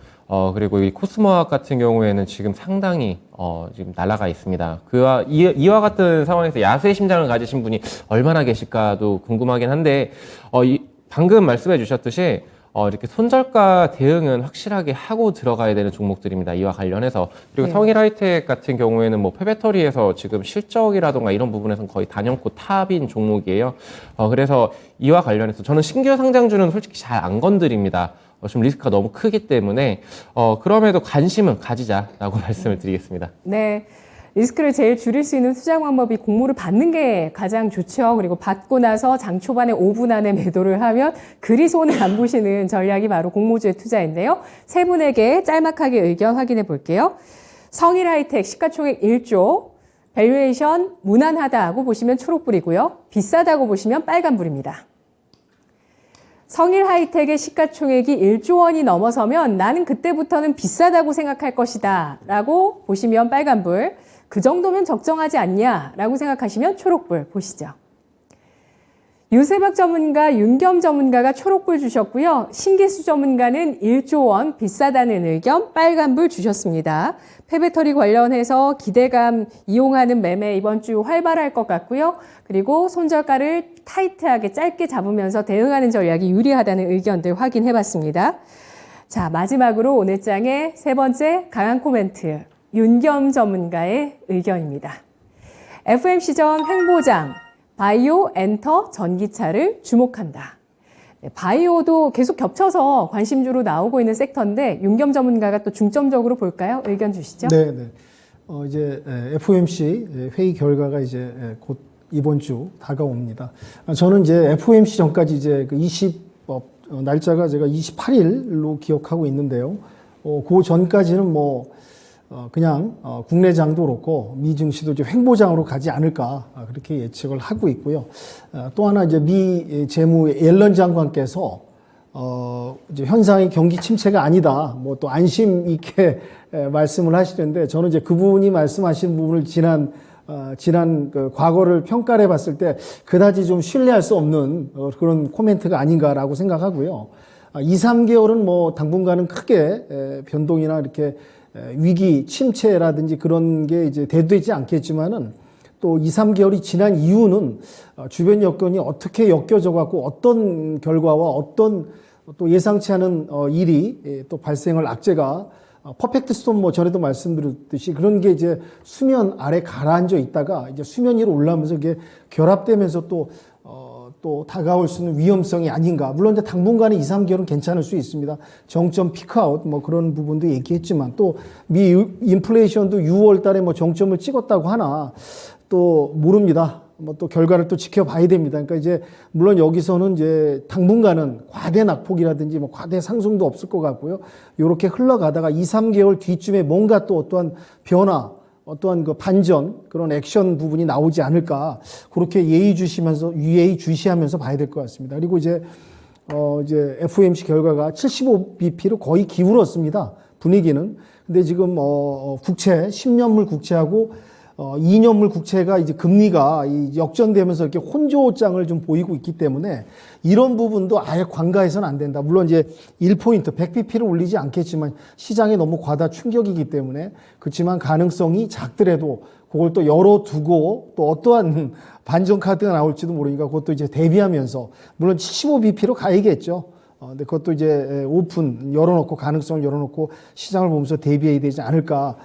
그리고 이 코스모학 같은 경우에는 지금 상당히, 지금 날아가 있습니다. 이와 같은 상황에서 야수의 심장을 가지신 분이 얼마나 계실까도 궁금하긴 한데, 방금 말씀해 주셨듯이, 이렇게 손절가 대응은 확실하게 하고 들어가야 되는 종목들입니다. 이와 관련해서. 그리고 네. 성일 하이텍 같은 경우에는 뭐 폐배터리에서 지금 실적이라던가 이런 부분에서는 거의 단연코 탑인 종목이에요. 그래서 이와 관련해서 저는 신규 상장주는 솔직히 잘 안 건드립니다. 좀 리스크가 너무 크기 때문에 그럼에도 관심은 가지자라고 말씀을 드리겠습니다. 네. 리스크를 제일 줄일 수 있는 투자 방법이 공모를 받는 게 가장 좋죠. 그리고 받고 나서 장 초반에 5분 안에 매도를 하면 그리 손해 안 보시는 전략이 바로 공모주의 투자인데요. 세 분에게 짤막하게 의견 확인해 볼게요. 성일 하이텍 시가총액 1조, 밸류에이션 무난하다고 보시면 초록불이고요. 비싸다고 보시면 빨간불입니다. 성일 하이텍의 시가총액이 1조 원이 넘어서면 나는 그때부터는 비싸다고 생각할 것이다 라고 보시면 빨간불, 그 정도면 적정하지 않냐 라고 생각하시면 초록불 보시죠. 유세박 전문가, 윤겸 전문가가 초록불 주셨고요. 신기수 전문가는 1조 원 비싸다는 의견 빨간불 주셨습니다. 폐배터리 관련해서 기대감 이용하는 매매 이번 주 활발할 것 같고요. 그리고 손절가를 타이트하게 짧게 잡으면서 대응하는 전략이 유리하다는 의견들 확인해 봤습니다. 자, 마지막으로 오늘 장의 세 번째 강한 코멘트, 윤겸 전문가의 의견입니다. FMC전 횡보장, 바이오, 엔터, 전기차를 주목한다. 네, 바이오도 계속 겹쳐서 관심주로 나오고 있는 섹터인데 윤겸 전문가가 또 중점적으로 볼까요? 의견 주시죠. 네, 네. 이제 FOMC 회의 결과가 이제 곧 이번 주 다가옵니다. 저는 이제 FOMC 전까지 이제 그 날짜가 제가 28일로 기억하고 있는데요. 그 전까지는 뭐 그냥 국내장도 그렇고 미 증시도 이제 횡보장으로 가지 않을까 그렇게 예측을 하고 있고요. 또 하나 이제 미 재무 옐런 장관께서 이제 현상이 경기 침체가 아니다. 뭐 또 안심 있게 말씀을 하시는데 저는 이제 그분이 말씀하신 부분을 지난 그 과거를 평가를 해봤을 때 그다지 좀 신뢰할 수 없는 그런 코멘트가 아닌가라고 생각하고요. 2, 3개월은 뭐 당분간은 크게 변동이나 이렇게 위기, 침체라든지 그런 게 이제 대두되지 않겠지만은 또 2, 3개월이 지난 이유는 주변 여건이 어떻게 엮여져 갖고 어떤 결과와 어떤 또 예상치 않은 일이 또 발생할 악재가 퍼펙트 스톰 뭐 전에도 말씀드렸듯이 그런 게 이제 수면 아래 가라앉아 있다가 이제 수면 위로 올라오면서 이게 결합되면서 또 다가올 수 있는 위험성이 아닌가. 물론 이제 당분간에 2, 3개월은 괜찮을 수 있습니다. 정점 피크아웃 뭐 그런 부분도 얘기했지만 또 미 인플레이션도 6월 달에 뭐 정점을 찍었다고 하나 또 모릅니다. 뭐 또 결과를 또 지켜봐야 됩니다. 그러니까 이제 물론 여기서는 이제 당분간은 과대 낙폭이라든지 뭐 과대 상승도 없을 것 같고요. 요렇게 흘러가다가 2, 3개월 뒤쯤에 뭔가 또 어떠한 변화, 어떠한 그 반전, 그런 액션 부분이 나오지 않을까. 그렇게 예의주시하면서 봐야 될 것 같습니다. 그리고 이제 FOMC 결과가 75bp로 거의 기울었습니다. 분위기는. 근데 지금, 국채, 10년물 국채하고, 2년물 국채가 이제 금리가 역전되면서 이렇게 혼조장을 좀 보이고 있기 때문에 이런 부분도 아예 관가해서는 안 된다. 물론 이제 1포인트, 100bp를 올리지 않겠지만 시장에 너무 과다 충격이기 때문에 그렇지만 가능성이 작더라도 그걸 또 열어두고 또 어떠한 반전 카드가 나올지도 모르니까 그것도 이제 대비하면서 물론 75bp로 가야겠죠. 근데 그것도 이제 오픈 열어놓고 가능성을 열어놓고 시장을 보면서 대비해야 되지 않을까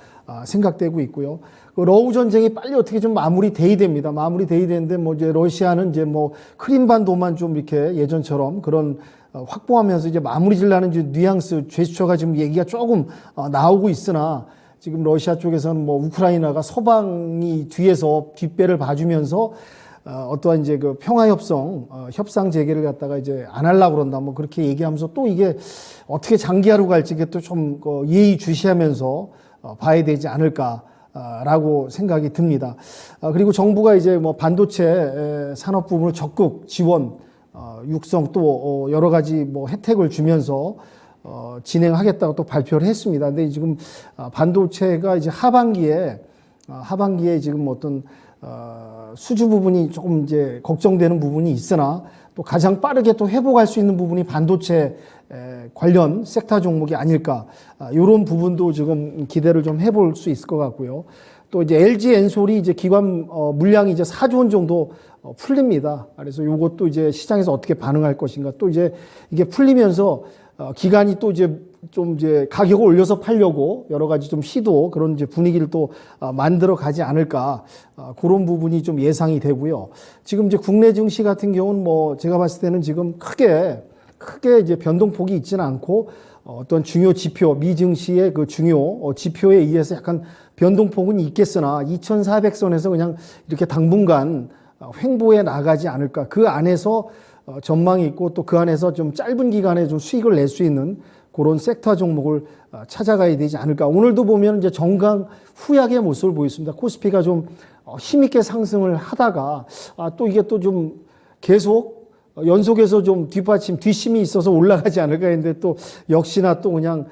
생각되고 있고요. 그 러우 전쟁이 빨리 어떻게 좀 마무리돼야 됩니다. 마무리돼야 되는데 뭐 이제 러시아는 이제 뭐 크림반도만 좀 이렇게 예전처럼 그런 확보하면서 이제 마무리 질라는 뉘앙스, 제스처가 지금 얘기가 조금 나오고 있으나 지금 러시아 쪽에서는 뭐 우크라이나가 서방이 뒤에서 뒷배를 봐주면서 어떠한 이제 그 평화협상, 협상 재개를 갖다가 이제 안 하려고 그런다. 뭐 그렇게 얘기하면서 또 이게 어떻게 장기화로 갈지 이게 또 좀 예의주시하면서 봐야 되지 않을까라고 생각이 듭니다. 그리고 정부가 이제 뭐 반도체 산업 부분을 적극 지원, 육성 또 여러 가지 뭐 혜택을 주면서 진행하겠다고 또 발표를 했습니다. 근데 지금 반도체가 이제 하반기에 지금 어떤 수주 부분이 조금 이제 걱정되는 부분이 있으나 또 가장 빠르게 또 회복할 수 있는 부분이 반도체 관련 섹터 종목이 아닐까 이런 부분도 지금 기대를 좀 해볼 수 있을 것 같고요. 또 이제 LG 엔솔이 이제 기관 물량이 이제 4조 원 정도 풀립니다. 그래서 이것도 이제 시장에서 어떻게 반응할 것인가 또 이제 이게 풀리면서 기관이 또 이제 좀 이제 가격을 올려서 팔려고 여러 가지 좀 시도 그런 이제 분위기를 또 만들어 가지 않을까 그런 부분이 좀 예상이 되고요. 지금 이제 국내 증시 같은 경우는 뭐 제가 봤을 때는 지금 크게 이제 변동폭이 있지는 않고 어떤 중요 지표 미 증시의 그 중요 지표에 의해서 약간 변동폭은 있겠으나 2,400선에서 그냥 이렇게 당분간 횡보해 나가지 않을까. 그 안에서 전망이 있고 또 그 안에서 좀 짧은 기간에 좀 수익을 낼 수 있는 그런 섹터 종목을 찾아가야 되지 않을까. 오늘도 보면 이제 정강 후약의 모습을 보였습니다. 코스피가 좀 힘있게 상승을 하다가 또 이게 또 좀 계속 연속해서 좀 뒷심이 있어서 올라가지 않을까 했는데 또 역시나 또 그냥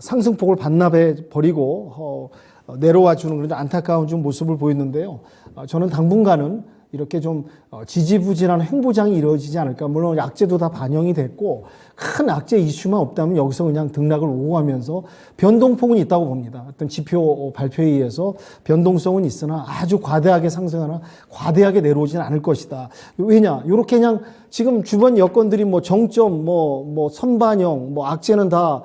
상승폭을 반납해 버리고 내려와 주는 그런 안타까운 좀 모습을 보였는데요. 저는 당분간은 이렇게 좀 지지부진한 횡보장이 이루어지지 않을까. 물론 약재도 다 반영이 됐고 큰 약재 이슈만 없다면 여기서 그냥 등락을 오고 가면서 변동폭은 있다고 봅니다. 어떤 지표 발표에 의해서 변동성은 있으나 아주 과대하게 상승하나 과대하게 내려오지는 않을 것이다. 왜냐? 이렇게 그냥 지금 주변 여건들이 뭐 정점, 뭐 선반영, 뭐 악재는 다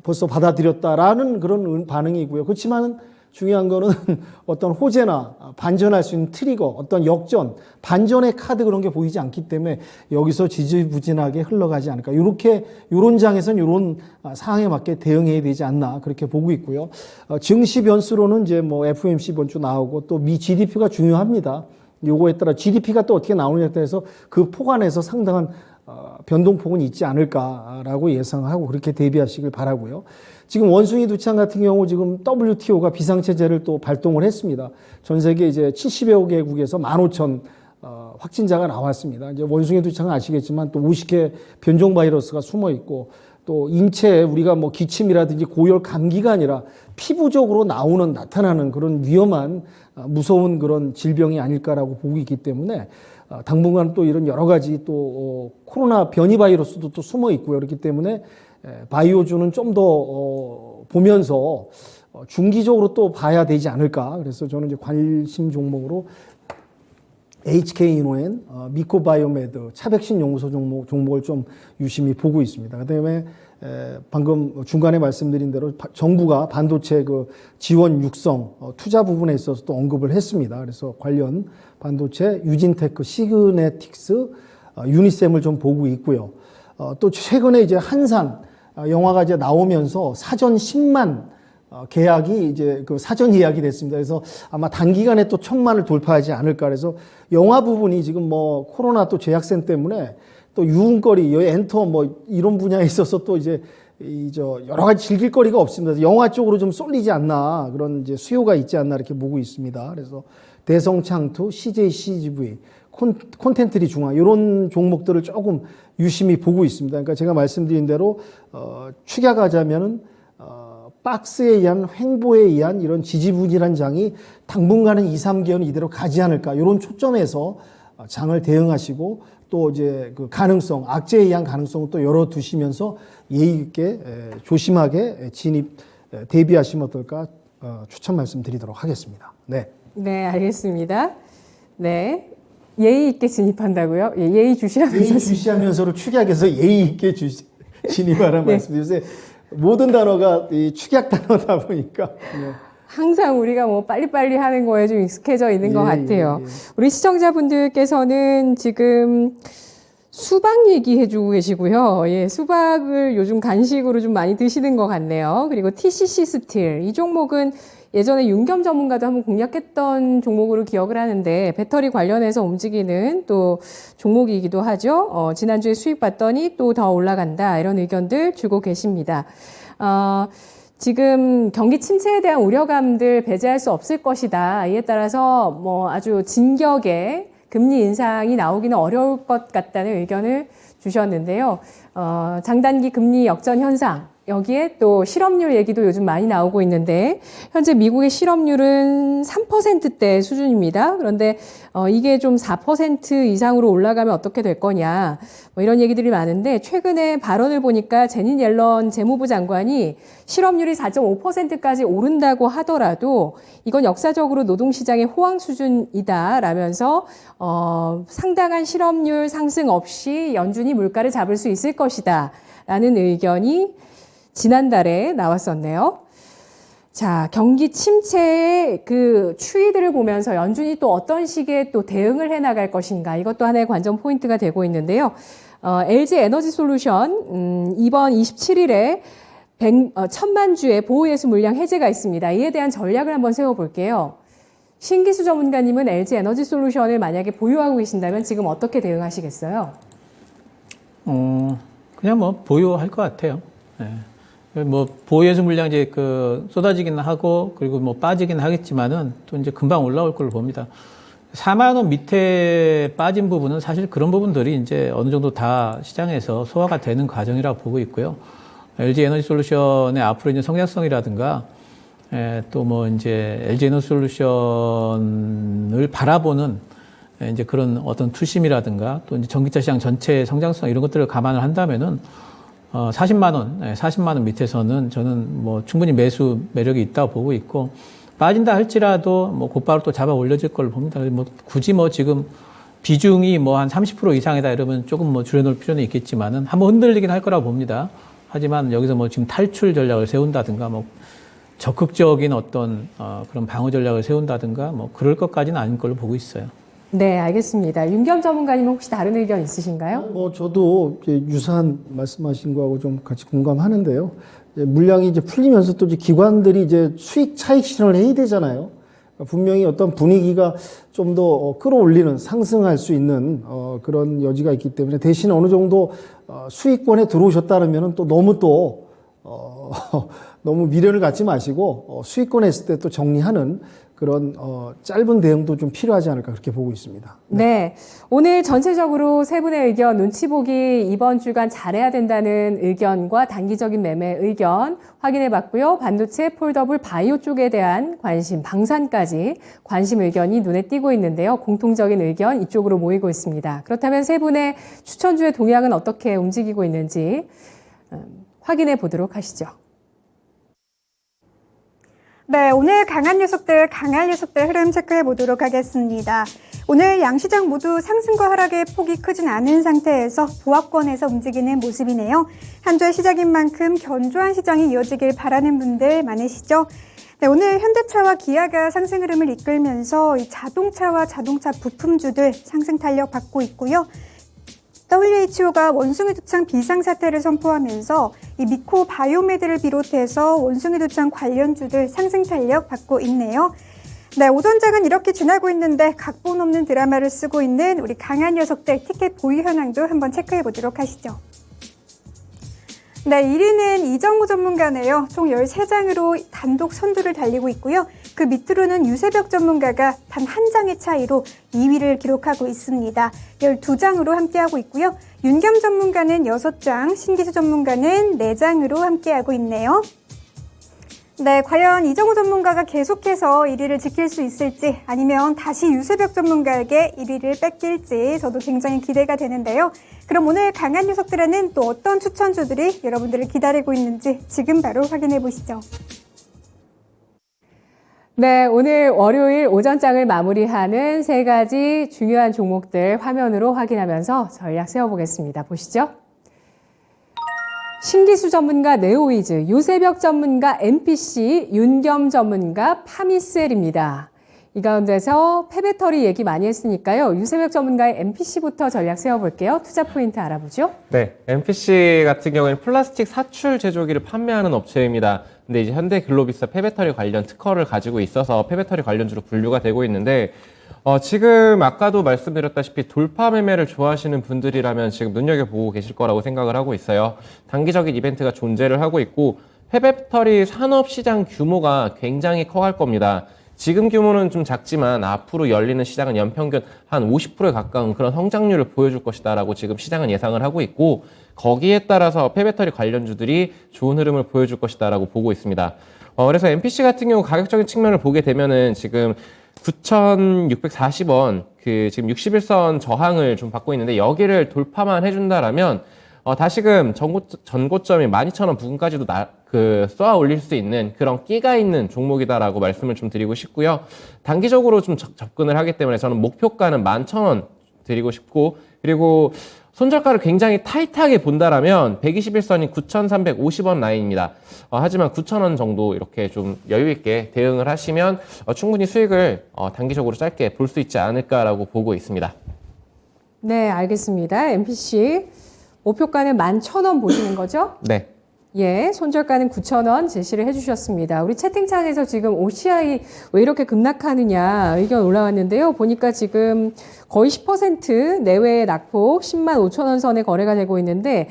벌써 받아들였다라는 그런 반응이고요. 그렇지만은 중요한 거는 어떤 호재나 반전할 수 있는 트리거, 어떤 역전, 반전의 카드 그런 게 보이지 않기 때문에 여기서 지지부진하게 흘러가지 않을까. 요런 장에서는 요런 상황에 맞게 대응해야 되지 않나 그렇게 보고 있고요. 증시 변수로는 이제 뭐 FOMC 이번 주 나오고 또 미 GDP가 중요합니다. 요거에 따라 GDP가 또 어떻게 나오느냐에 따라서 그 폭 안에서 상당한 변동폭은 있지 않을까라고 예상하고 그렇게 대비하시길 바라고요. 지금 원숭이 두창 같은 경우 지금 WTO가 비상체제를 또 발동을 했습니다. 전 세계 이제 70여 개국에서 15,000 확진자가 나왔습니다. 이제 원숭이 두창은 아시겠지만 또 50개 변종 바이러스가 숨어 있고 또 인체에 우리가 뭐 기침이라든지 고열 감기가 아니라 피부적으로 나타나는 그런 위험한 무서운 그런 질병이 아닐까라고 보고 있기 때문에 당분간 또 이런 여러 가지 또 코로나 변이 바이러스도 또 숨어 있고요. 그렇기 때문에 바이오주는 좀 더 보면서 중기적으로 또 봐야 되지 않을까. 그래서 저는 이제 관심 종목으로 HK이노엔, 미코바이오메드, 차백신 연구소 종목을 좀 유심히 보고 있습니다. 그다음에 방금 중간에 말씀드린 대로 정부가 반도체 그 지원 육성 투자 부분에 있어서 또 언급을 했습니다. 그래서 관련 반도체 유진테크, 시그네틱스, 유니셈을 좀 보고 있고요. 또 최근에 이제 한산 영화가 이제 나오면서 사전 10만 계약이 이제 그 사전 예약이 됐습니다. 그래서 아마 단기간에 또 1,000만을 돌파하지 않을까. 그래서 영화 부분이 지금 뭐 코로나 또 제약센 때문에 또 유흥거리, 엔터 뭐 이런 분야에 있어서 또 이제 여러 가지 즐길 거리가 없습니다. 영화 쪽으로 좀 쏠리지 않나 그런 이제 수요가 있지 않나 이렇게 보고 있습니다. 그래서 대성창투, CJ, CGV, 콘텐트리 중앙 이런 종목들을 조금 유심히 보고 있습니다. 그러니까 제가 말씀드린 대로 축약하자면은 박스에 의한 횡보에 의한 이런 지지부진한 장이 당분간은 2, 3개월은 이대로 가지 않을까 이런 초점에서 장을 대응하시고 또 이제 그 가능성, 악재에 의한 가능성을 또 열어두시면서 예의 있게 조심하게 대비하시면 어떨까 추천 말씀드리도록 하겠습니다. 네. 네, 알겠습니다. 네. 예의 있게 진입한다고요? 예, 예의 주시하면서. 예의 주시하면서로 축약해서 예의 있게 진입하라는 네. 말씀이세요. 모든 단어가 이 축약 단어다 보니까. 네. 항상 우리가 뭐 빨리빨리 하는 거에 좀 익숙해져 있는 것 같아요. 예. 우리 시청자분들께서는 지금 수박 얘기해주고 계시고요. 예, 수박을 요즘 간식으로 좀 많이 드시는 것 같네요. 그리고 TCC 스틸. 이 종목은 예전에 윤겸 전문가도 한번 공략했던 종목으로 기억을 하는데 배터리 관련해서 움직이는 또 종목이기도 하죠. 지난주에 수익 봤더니 또 더 올라간다. 이런 의견들 주고 계십니다. 지금 경기 침체에 대한 우려감들 배제할 수 없을 것이다. 이에 따라서 뭐 아주 진격의 금리 인상이 나오기는 어려울 것 같다는 의견을 주셨는데요. 장단기 금리 역전 현상. 여기에 또 실업률 얘기도 요즘 많이 나오고 있는데 현재 미국의 실업률은 3%대 수준입니다. 그런데 이게 좀 4% 이상으로 올라가면 어떻게 될 거냐 뭐 이런 얘기들이 많은데 최근에 발언을 보니까 제닛 옐런 재무부 장관이 실업률이 4.5%까지 오른다고 하더라도 이건 역사적으로 노동시장의 호황 수준이다라면서 상당한 실업률 상승 없이 연준이 물가를 잡을 수 있을 것이다 라는 의견이 지난달에 나왔었네요. 자, 경기 침체의 그 추이들을 보면서 연준이 또 어떤 식의 또 대응을 해 나갈 것인가 이것도 하나의 관전 포인트가 되고 있는데요. LG 에너지 솔루션 이번 27일에 1,000만 주의 보호예수 물량 해제가 있습니다. 이에 대한 전략을 한번 세워볼게요. 신기수 전문가님은 LG 에너지 솔루션을 만약에 보유하고 계신다면 지금 어떻게 대응하시겠어요? 그냥 뭐 보유할 것 같아요. 네. 뭐 보호예수 물량 이제 쏟아지기는 하고 그리고 뭐 빠지긴 하겠지만은 또 이제 금방 올라올 걸로 봅니다. 4만 원 밑에 빠진 부분은 사실 그런 부분들이 이제 어느 정도 다 시장에서 소화가 되는 과정이라고 보고 있고요. LG 에너지 솔루션의 앞으로 이제 성장성이라든가 또 뭐 이제 LG 에너지 솔루션을 바라보는 이제 그런 어떤 투심이라든가 또 이제 전기차 시장 전체의 성장성 이런 것들을 감안을 한다면은 40만 원 밑에서는 저는 뭐 충분히 매수 매력이 있다고 보고 있고 빠진다 할지라도 뭐 곧바로 또 잡아 올려질 걸로 봅니다. 뭐 굳이 뭐 지금 비중이 뭐 한 30% 이상이다 이러면 조금 뭐 줄여놓을 필요는 있겠지만은 한번 흔들리긴 할 거라고 봅니다. 하지만 여기서 뭐 지금 탈출 전략을 세운다든가 뭐 적극적인 어떤 그런 방어 전략을 세운다든가 뭐 그럴 것까지는 아닌 걸로 보고 있어요. 네, 알겠습니다. 윤겸 전문가님은 혹시 다른 의견 있으신가요? 뭐 저도 유사한 말씀하신 거하고 좀 같이 공감하는데요. 물량이 이제 풀리면서 또 이제 기관들이 이제 수익 차익 실현을 해야 되잖아요. 분명히 어떤 분위기가 좀 더 끌어올리는 상승할 수 있는 그런 여지가 있기 때문에 대신 어느 정도 수익권에 들어오셨다면은 또 너무 미련을 갖지 마시고 수익권에 있을 때 또 정리하는 그런 짧은 대응도 좀 필요하지 않을까 그렇게 보고 있습니다. 네. 오늘 전체적으로 세 분의 의견 눈치 보기 이번 주간 잘해야 된다는 의견과 단기적인 매매 의견 확인해 봤고요. 반도체, 폴더블, 바이오 쪽에 대한 관심, 방산까지 관심 의견이 눈에 띄고 있는데요. 공통적인 의견 이쪽으로 모이고 있습니다. 그렇다면 세 분의 추천주의 동향은 어떻게 움직이고 있는지 확인해 보도록 하시죠. 네, 오늘 강한 녀석들 흐름 체크해 보도록 하겠습니다. 오늘 양시장 모두 상승과 하락의 폭이 크진 않은 상태에서 보합권에서 움직이는 모습이네요. 한 주의 시작인 만큼 견조한 시장이 이어지길 바라는 분들 많으시죠? 네, 오늘 현대차와 기아가 상승 흐름을 이끌면서 이 자동차와 자동차 부품주들 상승 탄력 받고 있고요. WHO가 원숭이 두창 비상사태를 선포하면서 이 미코 바이오메드를 비롯해서 원숭이 두창 관련주들 상승 탄력 받고 있네요. 네, 오전장은 이렇게 지나고 있는데 각본 없는 드라마를 쓰고 있는 우리 강한 녀석들 티켓 보유 현황도 한번 체크해 보도록 하시죠. 네, 1위는 이정우 전문가네요. 총 13장으로 단독 선두를 달리고 있고요. 그 밑으로는 유세벽 전문가가 단 한 장의 차이로 2위를 기록하고 있습니다. 12장으로 함께하고 있고요. 윤겸 전문가는 6장, 신기수 전문가는 4장으로 함께하고 있네요. 네, 과연 이정우 전문가가 계속해서 1위를 지킬 수 있을지 아니면 다시 유세벽 전문가에게 1위를 뺏길지 저도 굉장히 기대가 되는데요. 그럼 오늘 강한 녀석들에는 또 어떤 추천주들이 여러분들을 기다리고 있는지 지금 바로 확인해 보시죠. 네, 오늘 월요일 오전장을 마무리하는 세 가지 중요한 종목들 화면으로 확인하면서 전략 세워보겠습니다. 보시죠. 신기수 전문가 네오이즈, 유세벽 전문가 MPC, 윤겸 전문가 파미셀입니다. 이 가운데서 폐배터리 얘기 많이 했으니까요. 유세벽 전문가의 MPC부터 전략 세워볼게요. 투자 포인트 알아보죠. 네, MPC 같은 경우에는 플라스틱 사출 제조기를 판매하는 업체입니다. 근데 이제 현대글로비스 폐배터리 관련 특허를 가지고 있어서 폐배터리 관련주로 분류가 되고 있는데 지금 아까도 말씀드렸다시피 돌파 매매를 좋아하시는 분들이라면 지금 눈여겨보고 계실 거라고 생각을 하고 있어요. 단기적인 이벤트가 존재를 하고 있고 폐배터리 산업시장 규모가 굉장히 커갈 겁니다. 지금 규모는 좀 작지만 앞으로 열리는 시장은 연평균 한 50%에 가까운 그런 성장률을 보여줄 것이다라고 지금 시장은 예상을 하고 있고 거기에 따라서 폐배터리 관련주들이 좋은 흐름을 보여줄 것이다라고 보고 있습니다. 그래서 MPC 같은 경우 가격적인 측면을 보게 되면은 지금 9,640원 지금 61선 저항을 좀 받고 있는데 여기를 돌파만 해준다라면 다시금 전고점이 12,000원 부근까지도 쏘아 올릴 수 있는 그런 끼가 있는 종목이다라고 말씀을 좀 드리고 싶고요. 단기적으로 좀 접근을 하기 때문에 저는 목표가는 11,000원 드리고 싶고 그리고 손절가를 굉장히 타이트하게 본다라면 121선이 9,350원 라인입니다. 하지만 9,000원 정도 이렇게 좀 여유 있게 대응을 하시면 충분히 수익을 단기적으로 짧게 볼 수 있지 않을까라고 보고 있습니다. 네, 알겠습니다. MPC 목표가는 11,000원 보시는 거죠? 네. 예, 손절가는 9,000원 제시를 해주셨습니다. 우리 채팅창에서 지금 OCI 왜 이렇게 급락하느냐 의견 올라왔는데요. 보니까 지금 거의 10% 내외의 낙폭 10만 5천 원 선에 거래가 되고 있는데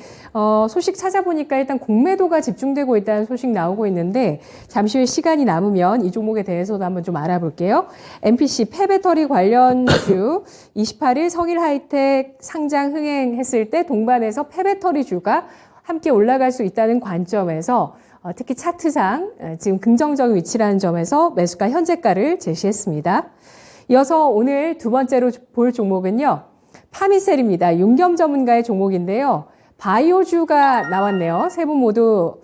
소식 찾아보니까 일단 공매도가 집중되고 있다는 소식 나오고 있는데 잠시 후에 시간이 남으면 이 종목에 대해서도 한번 좀 알아볼게요. MPC 폐배터리 관련주 28일 성일하이텍 상장 흥행했을 때 동반해서 폐배터리주가 함께 올라갈 수 있다는 관점에서 특히 차트상 지금 긍정적인 위치라는 점에서 매수가 현재가를 제시했습니다. 이어서 오늘 두 번째로 볼 종목은요. 파미셀입니다. 윤겸 전문가의 종목인데요. 바이오주가 나왔네요. 세 분 모두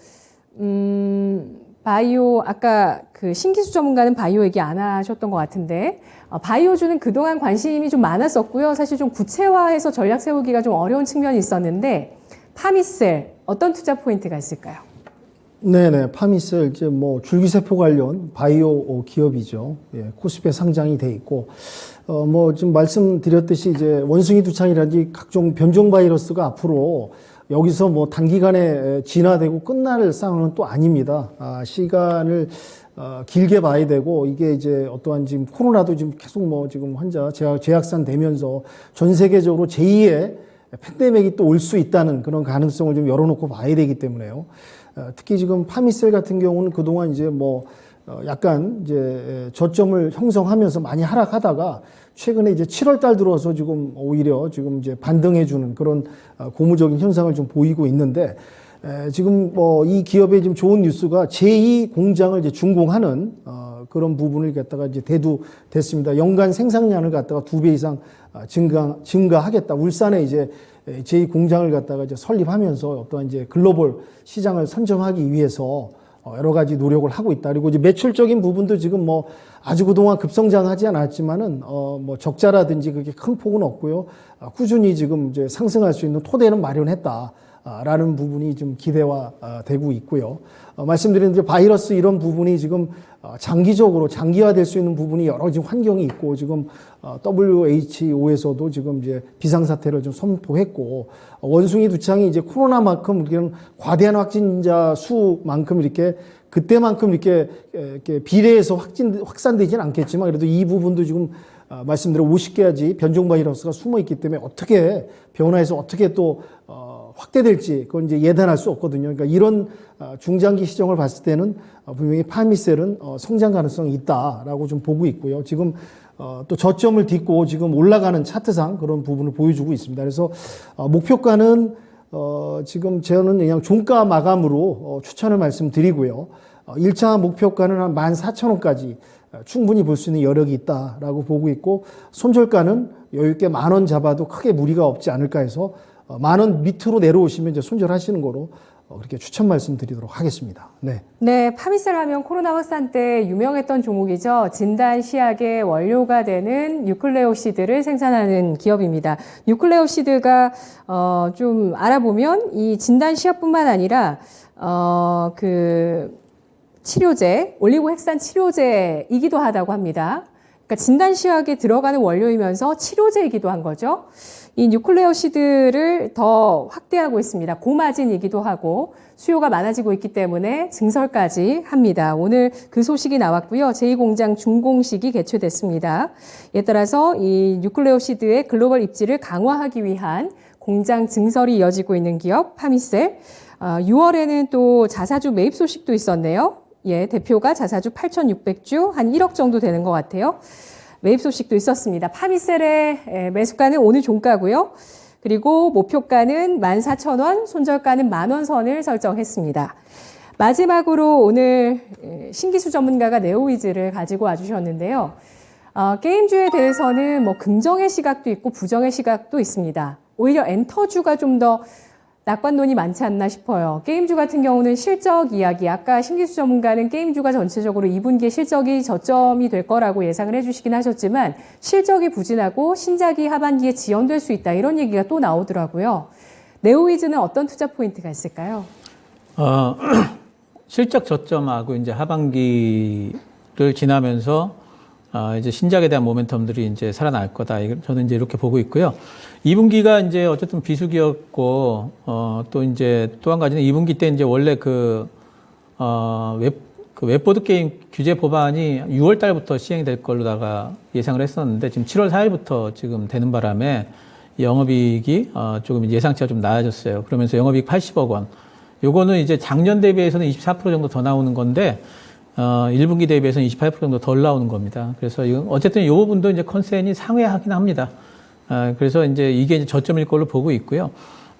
바이오 아까 신기수 전문가는 바이오 얘기 안 하셨던 것 같은데 바이오주는 그동안 관심이 좀 많았었고요. 사실 좀 구체화해서 전략 세우기가 좀 어려운 측면이 있었는데 파미셀 어떤 투자 포인트가 있을까요? 네네, 파미셀 이제 뭐 줄기세포 관련 바이오 기업이죠. 예, 코스피에 상장이 돼 있고 뭐 지금 말씀드렸듯이 이제 원숭이 두창이라든지 각종 변종 바이러스가 앞으로 여기서 뭐 단기간에 진화되고 끝날 상황은 또 아닙니다. 시간을 길게 봐야 되고 이게 이제 어떠한 지금 코로나도 지금 계속 뭐 지금 환자 재확산 되면서 전 세계적으로 제2의 팬데믹이 또 올 수 있다는 그런 가능성을 좀 열어놓고 봐야 되기 때문에요. 특히 지금 파미셀 같은 경우는 그동안 이제 뭐 약간 이제 저점을 형성하면서 많이 하락하다가 최근에 이제 7월 달 들어서 지금 오히려 지금 이제 반등해주는 그런 고무적인 현상을 좀 보이고 있는데 지금 뭐 이 기업의 지금 좋은 뉴스가 제2 공장을 이제 준공하는 그런 부분을 갖다가 이제 대두됐습니다. 연간 생산량을 갖다가 2배 이상 증가하겠다. 울산에 이제 제2 공장을 갖다가 이제 설립하면서 어떠한 이제 글로벌 시장을 선점하기 위해서 여러 가지 노력을 하고 있다. 그리고 이제 매출적인 부분도 지금 뭐 아주 그동안 급성장하지 않았지만은 뭐 적자라든지 그게 큰 폭은 없고요. 꾸준히 지금 이제 상승할 수 있는 토대는 마련했다. 라는 부분이 좀 기대가 되고 있고요. 말씀드린 이제 바이러스 이런 부분이 지금 장기화될 수 있는 부분이 여러 지금 환경이 있고 지금 WHO에서도 지금 이제 비상사태를 좀 선포했고 원숭이 두창이 이제 코로나만큼 이런 과대한 확진자 수만큼 이렇게 그때만큼 이렇게 비례해서 확산되지는 않겠지만 그래도 이 부분도 지금 말씀드린 50개까지 변종 바이러스가 숨어 있기 때문에 어떻게 변화해서 어떻게 또 확대될지 그건 이제 예단할 수 없거든요. 그러니까 이런 중장기 시정을 봤을 때는 분명히 파미셀은 성장 가능성이 있다라고 좀 보고 있고요. 지금 또 저점을 딛고 지금 올라가는 차트상 그런 부분을 보여주고 있습니다. 그래서 목표가는 지금 저는 그냥 종가 마감으로 추천을 말씀드리고요. 1차 목표가는 한 14,000원까지 충분히 볼 수 있는 여력이 있다라고 보고 있고, 손절가는 여유있게 10,000원 잡아도 크게 무리가 없지 않을까 해서 10,000원 밑으로 내려오시면 이제 손절하시는 거로 그렇게 추천 말씀드리도록 하겠습니다. 네. 네, 파미셀 하면 코로나 확산 때 유명했던 종목이죠. 진단 시약의 원료가 되는 뉴클레오시드를 생산하는 기업입니다. 뉴클레오시드가 좀 알아보면 이 진단 시약뿐만 아니라 치료제, 올리고핵산 치료제이기도 하다고 합니다. 그러니까 진단 시약에 들어가는 원료이면서 치료제이기도 한 거죠. 이 뉴클레오시드를 더 확대하고 있습니다. 고마진이기도 하고 수요가 많아지고 있기 때문에 증설까지 합니다. 오늘 그 소식이 나왔고요. 제2공장 준공식이 개최됐습니다. 이에 따라서 이 뉴클레오시드의 글로벌 입지를 강화하기 위한 공장 증설이 이어지고 있는 기업 파미셀. 6월에는 또 자사주 매입 소식도 있었네요. 예, 대표가 자사주 8,600주, 한 1억 정도 되는 것 같아요. 매입 소식도 있었습니다. 파미셀의 매수가는 오늘 종가고요. 그리고 목표가는 14,000원, 손절가는 10,000원 선을 설정했습니다. 마지막으로 오늘 신기수 전문가가 네오위즈를 가지고 와주셨는데요. 게임주에 대해서는 뭐 긍정의 시각도 있고 부정의 시각도 있습니다. 오히려 엔터주가 좀 더 낙관론이 많지 않나 싶어요. 게임주 같은 경우는 실적 이야기, 아까 신기수 전문가는 게임주가 전체적으로 2분기에 실적이 저점이 될 거라고 예상을 해주시긴 하셨지만 실적이 부진하고 신작이 하반기에 지연될 수 있다, 이런 얘기가 또 나오더라고요. 네오위즈는 어떤 투자 포인트가 있을까요? 실적 저점하고 이제 하반기를 지나면서 이제 신작에 대한 모멘텀들이 이제 살아날 거다. 저는 이제 이렇게 보고 있고요. 2분기가 이제 어쨌든 비수기였고, 또 이제 또 한 가지는 2분기 때 이제 원래 웹보드 게임 규제 법안이 6월 달부터 시행이 될 걸로다가 예상을 했었는데 지금 7월 4일부터 지금 되는 바람에 영업이익이 조금 예상치가 좀 나아졌어요. 그러면서 영업이익 80억 원. 요거는 이제 작년 대비해서는 24% 정도 더 나오는 건데, 1분기 대비해서는 28% 정도 덜 나오는 겁니다. 그래서 이건 어쨌든 이 부분도 이제 컨센이 상회하긴 합니다. 그래서 이제 이게 이제 저점일 걸로 보고 있고요.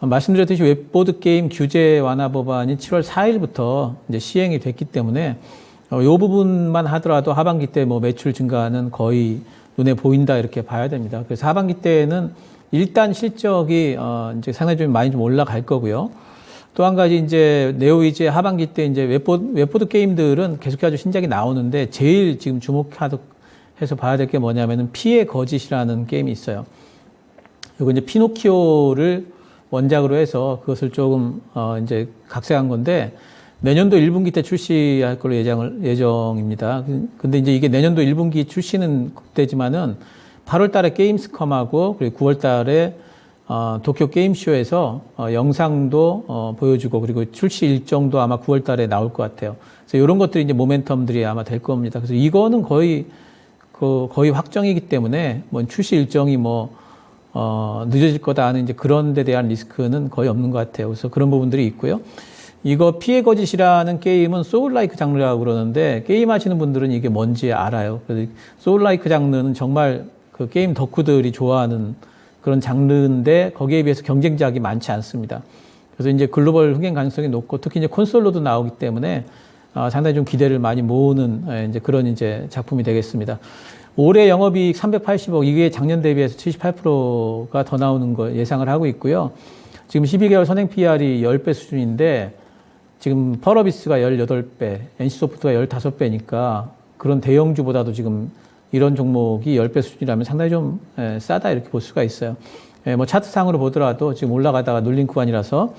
말씀드렸듯이 웹보드 게임 규제 완화 법안이 7월 4일부터 이제 시행이 됐기 때문에 이 부분만 하더라도 하반기 때 뭐 매출 증가는 거의 눈에 보인다, 이렇게 봐야 됩니다. 그래서 하반기 때는 일단 실적이 이제 상당히 좀 많이 좀 올라갈 거고요. 또 한 가지 이제 네오위즈의 하반기 때 이제 웹보드 게임들은 계속해서 신작이 나오는데 제일 지금 주목해서 봐야 될 게 뭐냐면은 피의 거짓이라는 게임이 있어요. 이거 이제 피노키오를 원작으로 해서 그것을 조금 이제 각색한 건데 내년도 1분기 때 출시할 걸로 예정입니다. 근데 이제 이게 내년도 1분기 출시는 그때지만은 8월 달에 게임스컴하고 그리고 9월 달에 도쿄 게임쇼에서 영상도 보여주고 그리고 출시 일정도 아마 9월 달에 나올 것 같아요. 그래서 이런 것들이 이제 모멘텀들이 아마 될 겁니다. 그래서 이거는 거의 확정이기 때문에 뭐 출시 일정이 늦어질 거다 하는 이제 그런 데 대한 리스크는 거의 없는 것 같아요. 그래서 그런 부분들이 있고요. 이거 피해 거짓이라는 게임은 소울라이크 장르라고 그러는데 게임 하시는 분들은 이게 뭔지 알아요. 그래서 소울라이크 장르는 정말 그 게임 덕후들이 좋아하는 그런 장르인데 거기에 비해서 경쟁작이 많지 않습니다. 그래서 이제 글로벌 흥행 가능성이 높고 특히 이제 콘솔로도 나오기 때문에 상당히 좀 기대를 많이 모으는 이제 그런 이제 작품이 되겠습니다. 올해 영업이익 380억, 이게 작년 대비해서 78%가 더 나오는 거 예상을 하고 있고요. 지금 12개월 선행 PR이 10배 수준인데 지금 펄어비스가 18배, NC소프트가 15배니까 그런 대형주보다도 지금 이런 종목이 10배 수준이라면 상당히 좀 싸다, 이렇게 볼 수가 있어요. 뭐 차트상으로 보더라도 지금 올라가다가 눌린 구간이라서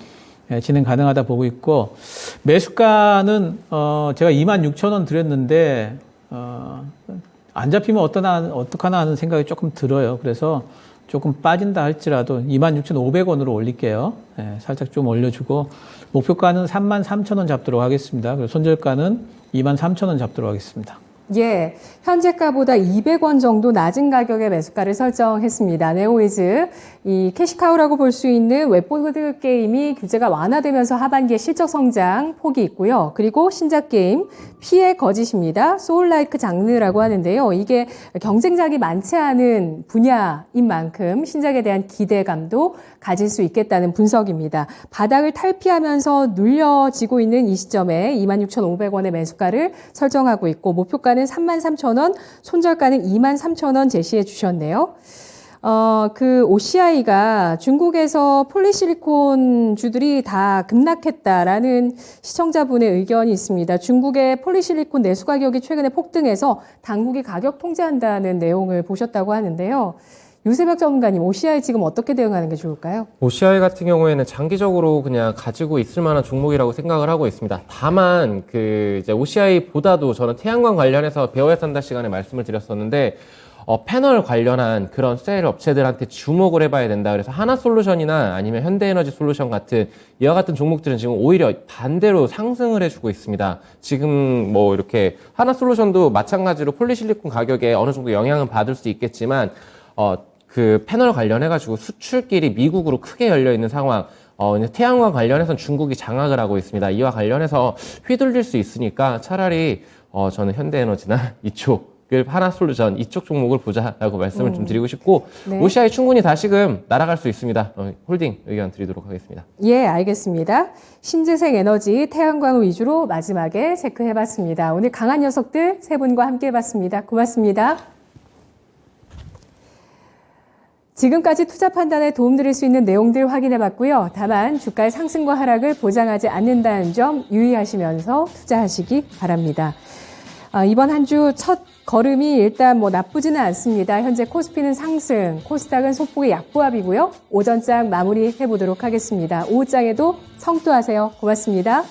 진행 가능하다 보고 있고, 매수가는 제가 26,000원 드렸는데 안 잡히면 어떡하나 하는 생각이 조금 들어요. 그래서 조금 빠진다 할지라도 26,500원으로 올릴게요. 살짝 좀 올려주고 목표가는 33,000원 잡도록 하겠습니다. 그리고 손절가는 23,000원 잡도록 하겠습니다. 예, 현재가보다 200원 정도 낮은 가격의 매수가를 설정했습니다. 네오이즈, 이 캐시카우라고 볼 수 있는 웹보드 게임이 규제가 완화되면서 하반기에 실적 성장 폭이 있고요. 그리고 신작 게임 피의 거짓입니다. 소울라이크 장르라고 하는데요. 이게 경쟁작이 많지 않은 분야인 만큼 신작에 대한 기대감도 가질 수 있겠다는 분석입니다. 바닥을 탈피하면서 눌려지고 있는 이 시점에 26,500원의 매수가를 설정하고 있고 목표가는 33,000원, 손절가는 23,000원 제시해 주셨네요. OCI가 중국에서 폴리실리콘 주들이 다 급락했다라는 시청자분의 의견이 있습니다. 중국의 폴리실리콘 내수 가격이 최근에 폭등해서 당국이 가격 통제한다는 내용을 보셨다고 하는데요. 유세벽 전문가님, OCI 지금 어떻게 대응하는 게 좋을까요? OCI 같은 경우에는 장기적으로 그냥 가지고 있을 만한 종목이라고 생각을 하고 있습니다. 다만 이제 OCI보다도 저는 태양광 관련해서 배워야 한다 시간에 말씀을 드렸었는데 패널 관련한 그런 셀 업체들한테 주목을 해봐야 된다. 그래서 하나솔루션이나 아니면 현대에너지솔루션 같은 이와 같은 종목들은 지금 오히려 반대로 상승을 해주고 있습니다. 지금 뭐 이렇게 하나솔루션도 마찬가지로 폴리실리콘 가격에 어느 정도 영향은 받을 수 있겠지만 그 패널 관련해가지고 수출길이 미국으로 크게 열려있는 상황, 태양광 관련해서는 중국이 장악을 하고 있습니다. 이와 관련해서 휘둘릴 수 있으니까 차라리 저는 현대에너지나 이쪽을 하나솔루션 이쪽 종목을 보자라고 말씀을 좀 드리고 싶고 네. OCI 충분히 다시금 날아갈 수 있습니다. 홀딩 의견 드리도록 하겠습니다. 예, 알겠습니다. 신재생 에너지, 태양광 위주로 마지막에 체크해봤습니다. 오늘 강한 녀석들 세 분과 함께 해봤습니다. 고맙습니다. 지금까지 투자 판단에 도움드릴 수 있는 내용들 확인해봤고요. 다만 주가의 상승과 하락을 보장하지 않는다는 점 유의하시면서 투자하시기 바랍니다. 이번 한 주 첫 걸음이 일단 나쁘지는 않습니다. 현재 코스피는 상승, 코스닥은 소폭의 약보합이고요. 오전장 마무리해보도록 하겠습니다. 오후장에도 성투하세요. 고맙습니다.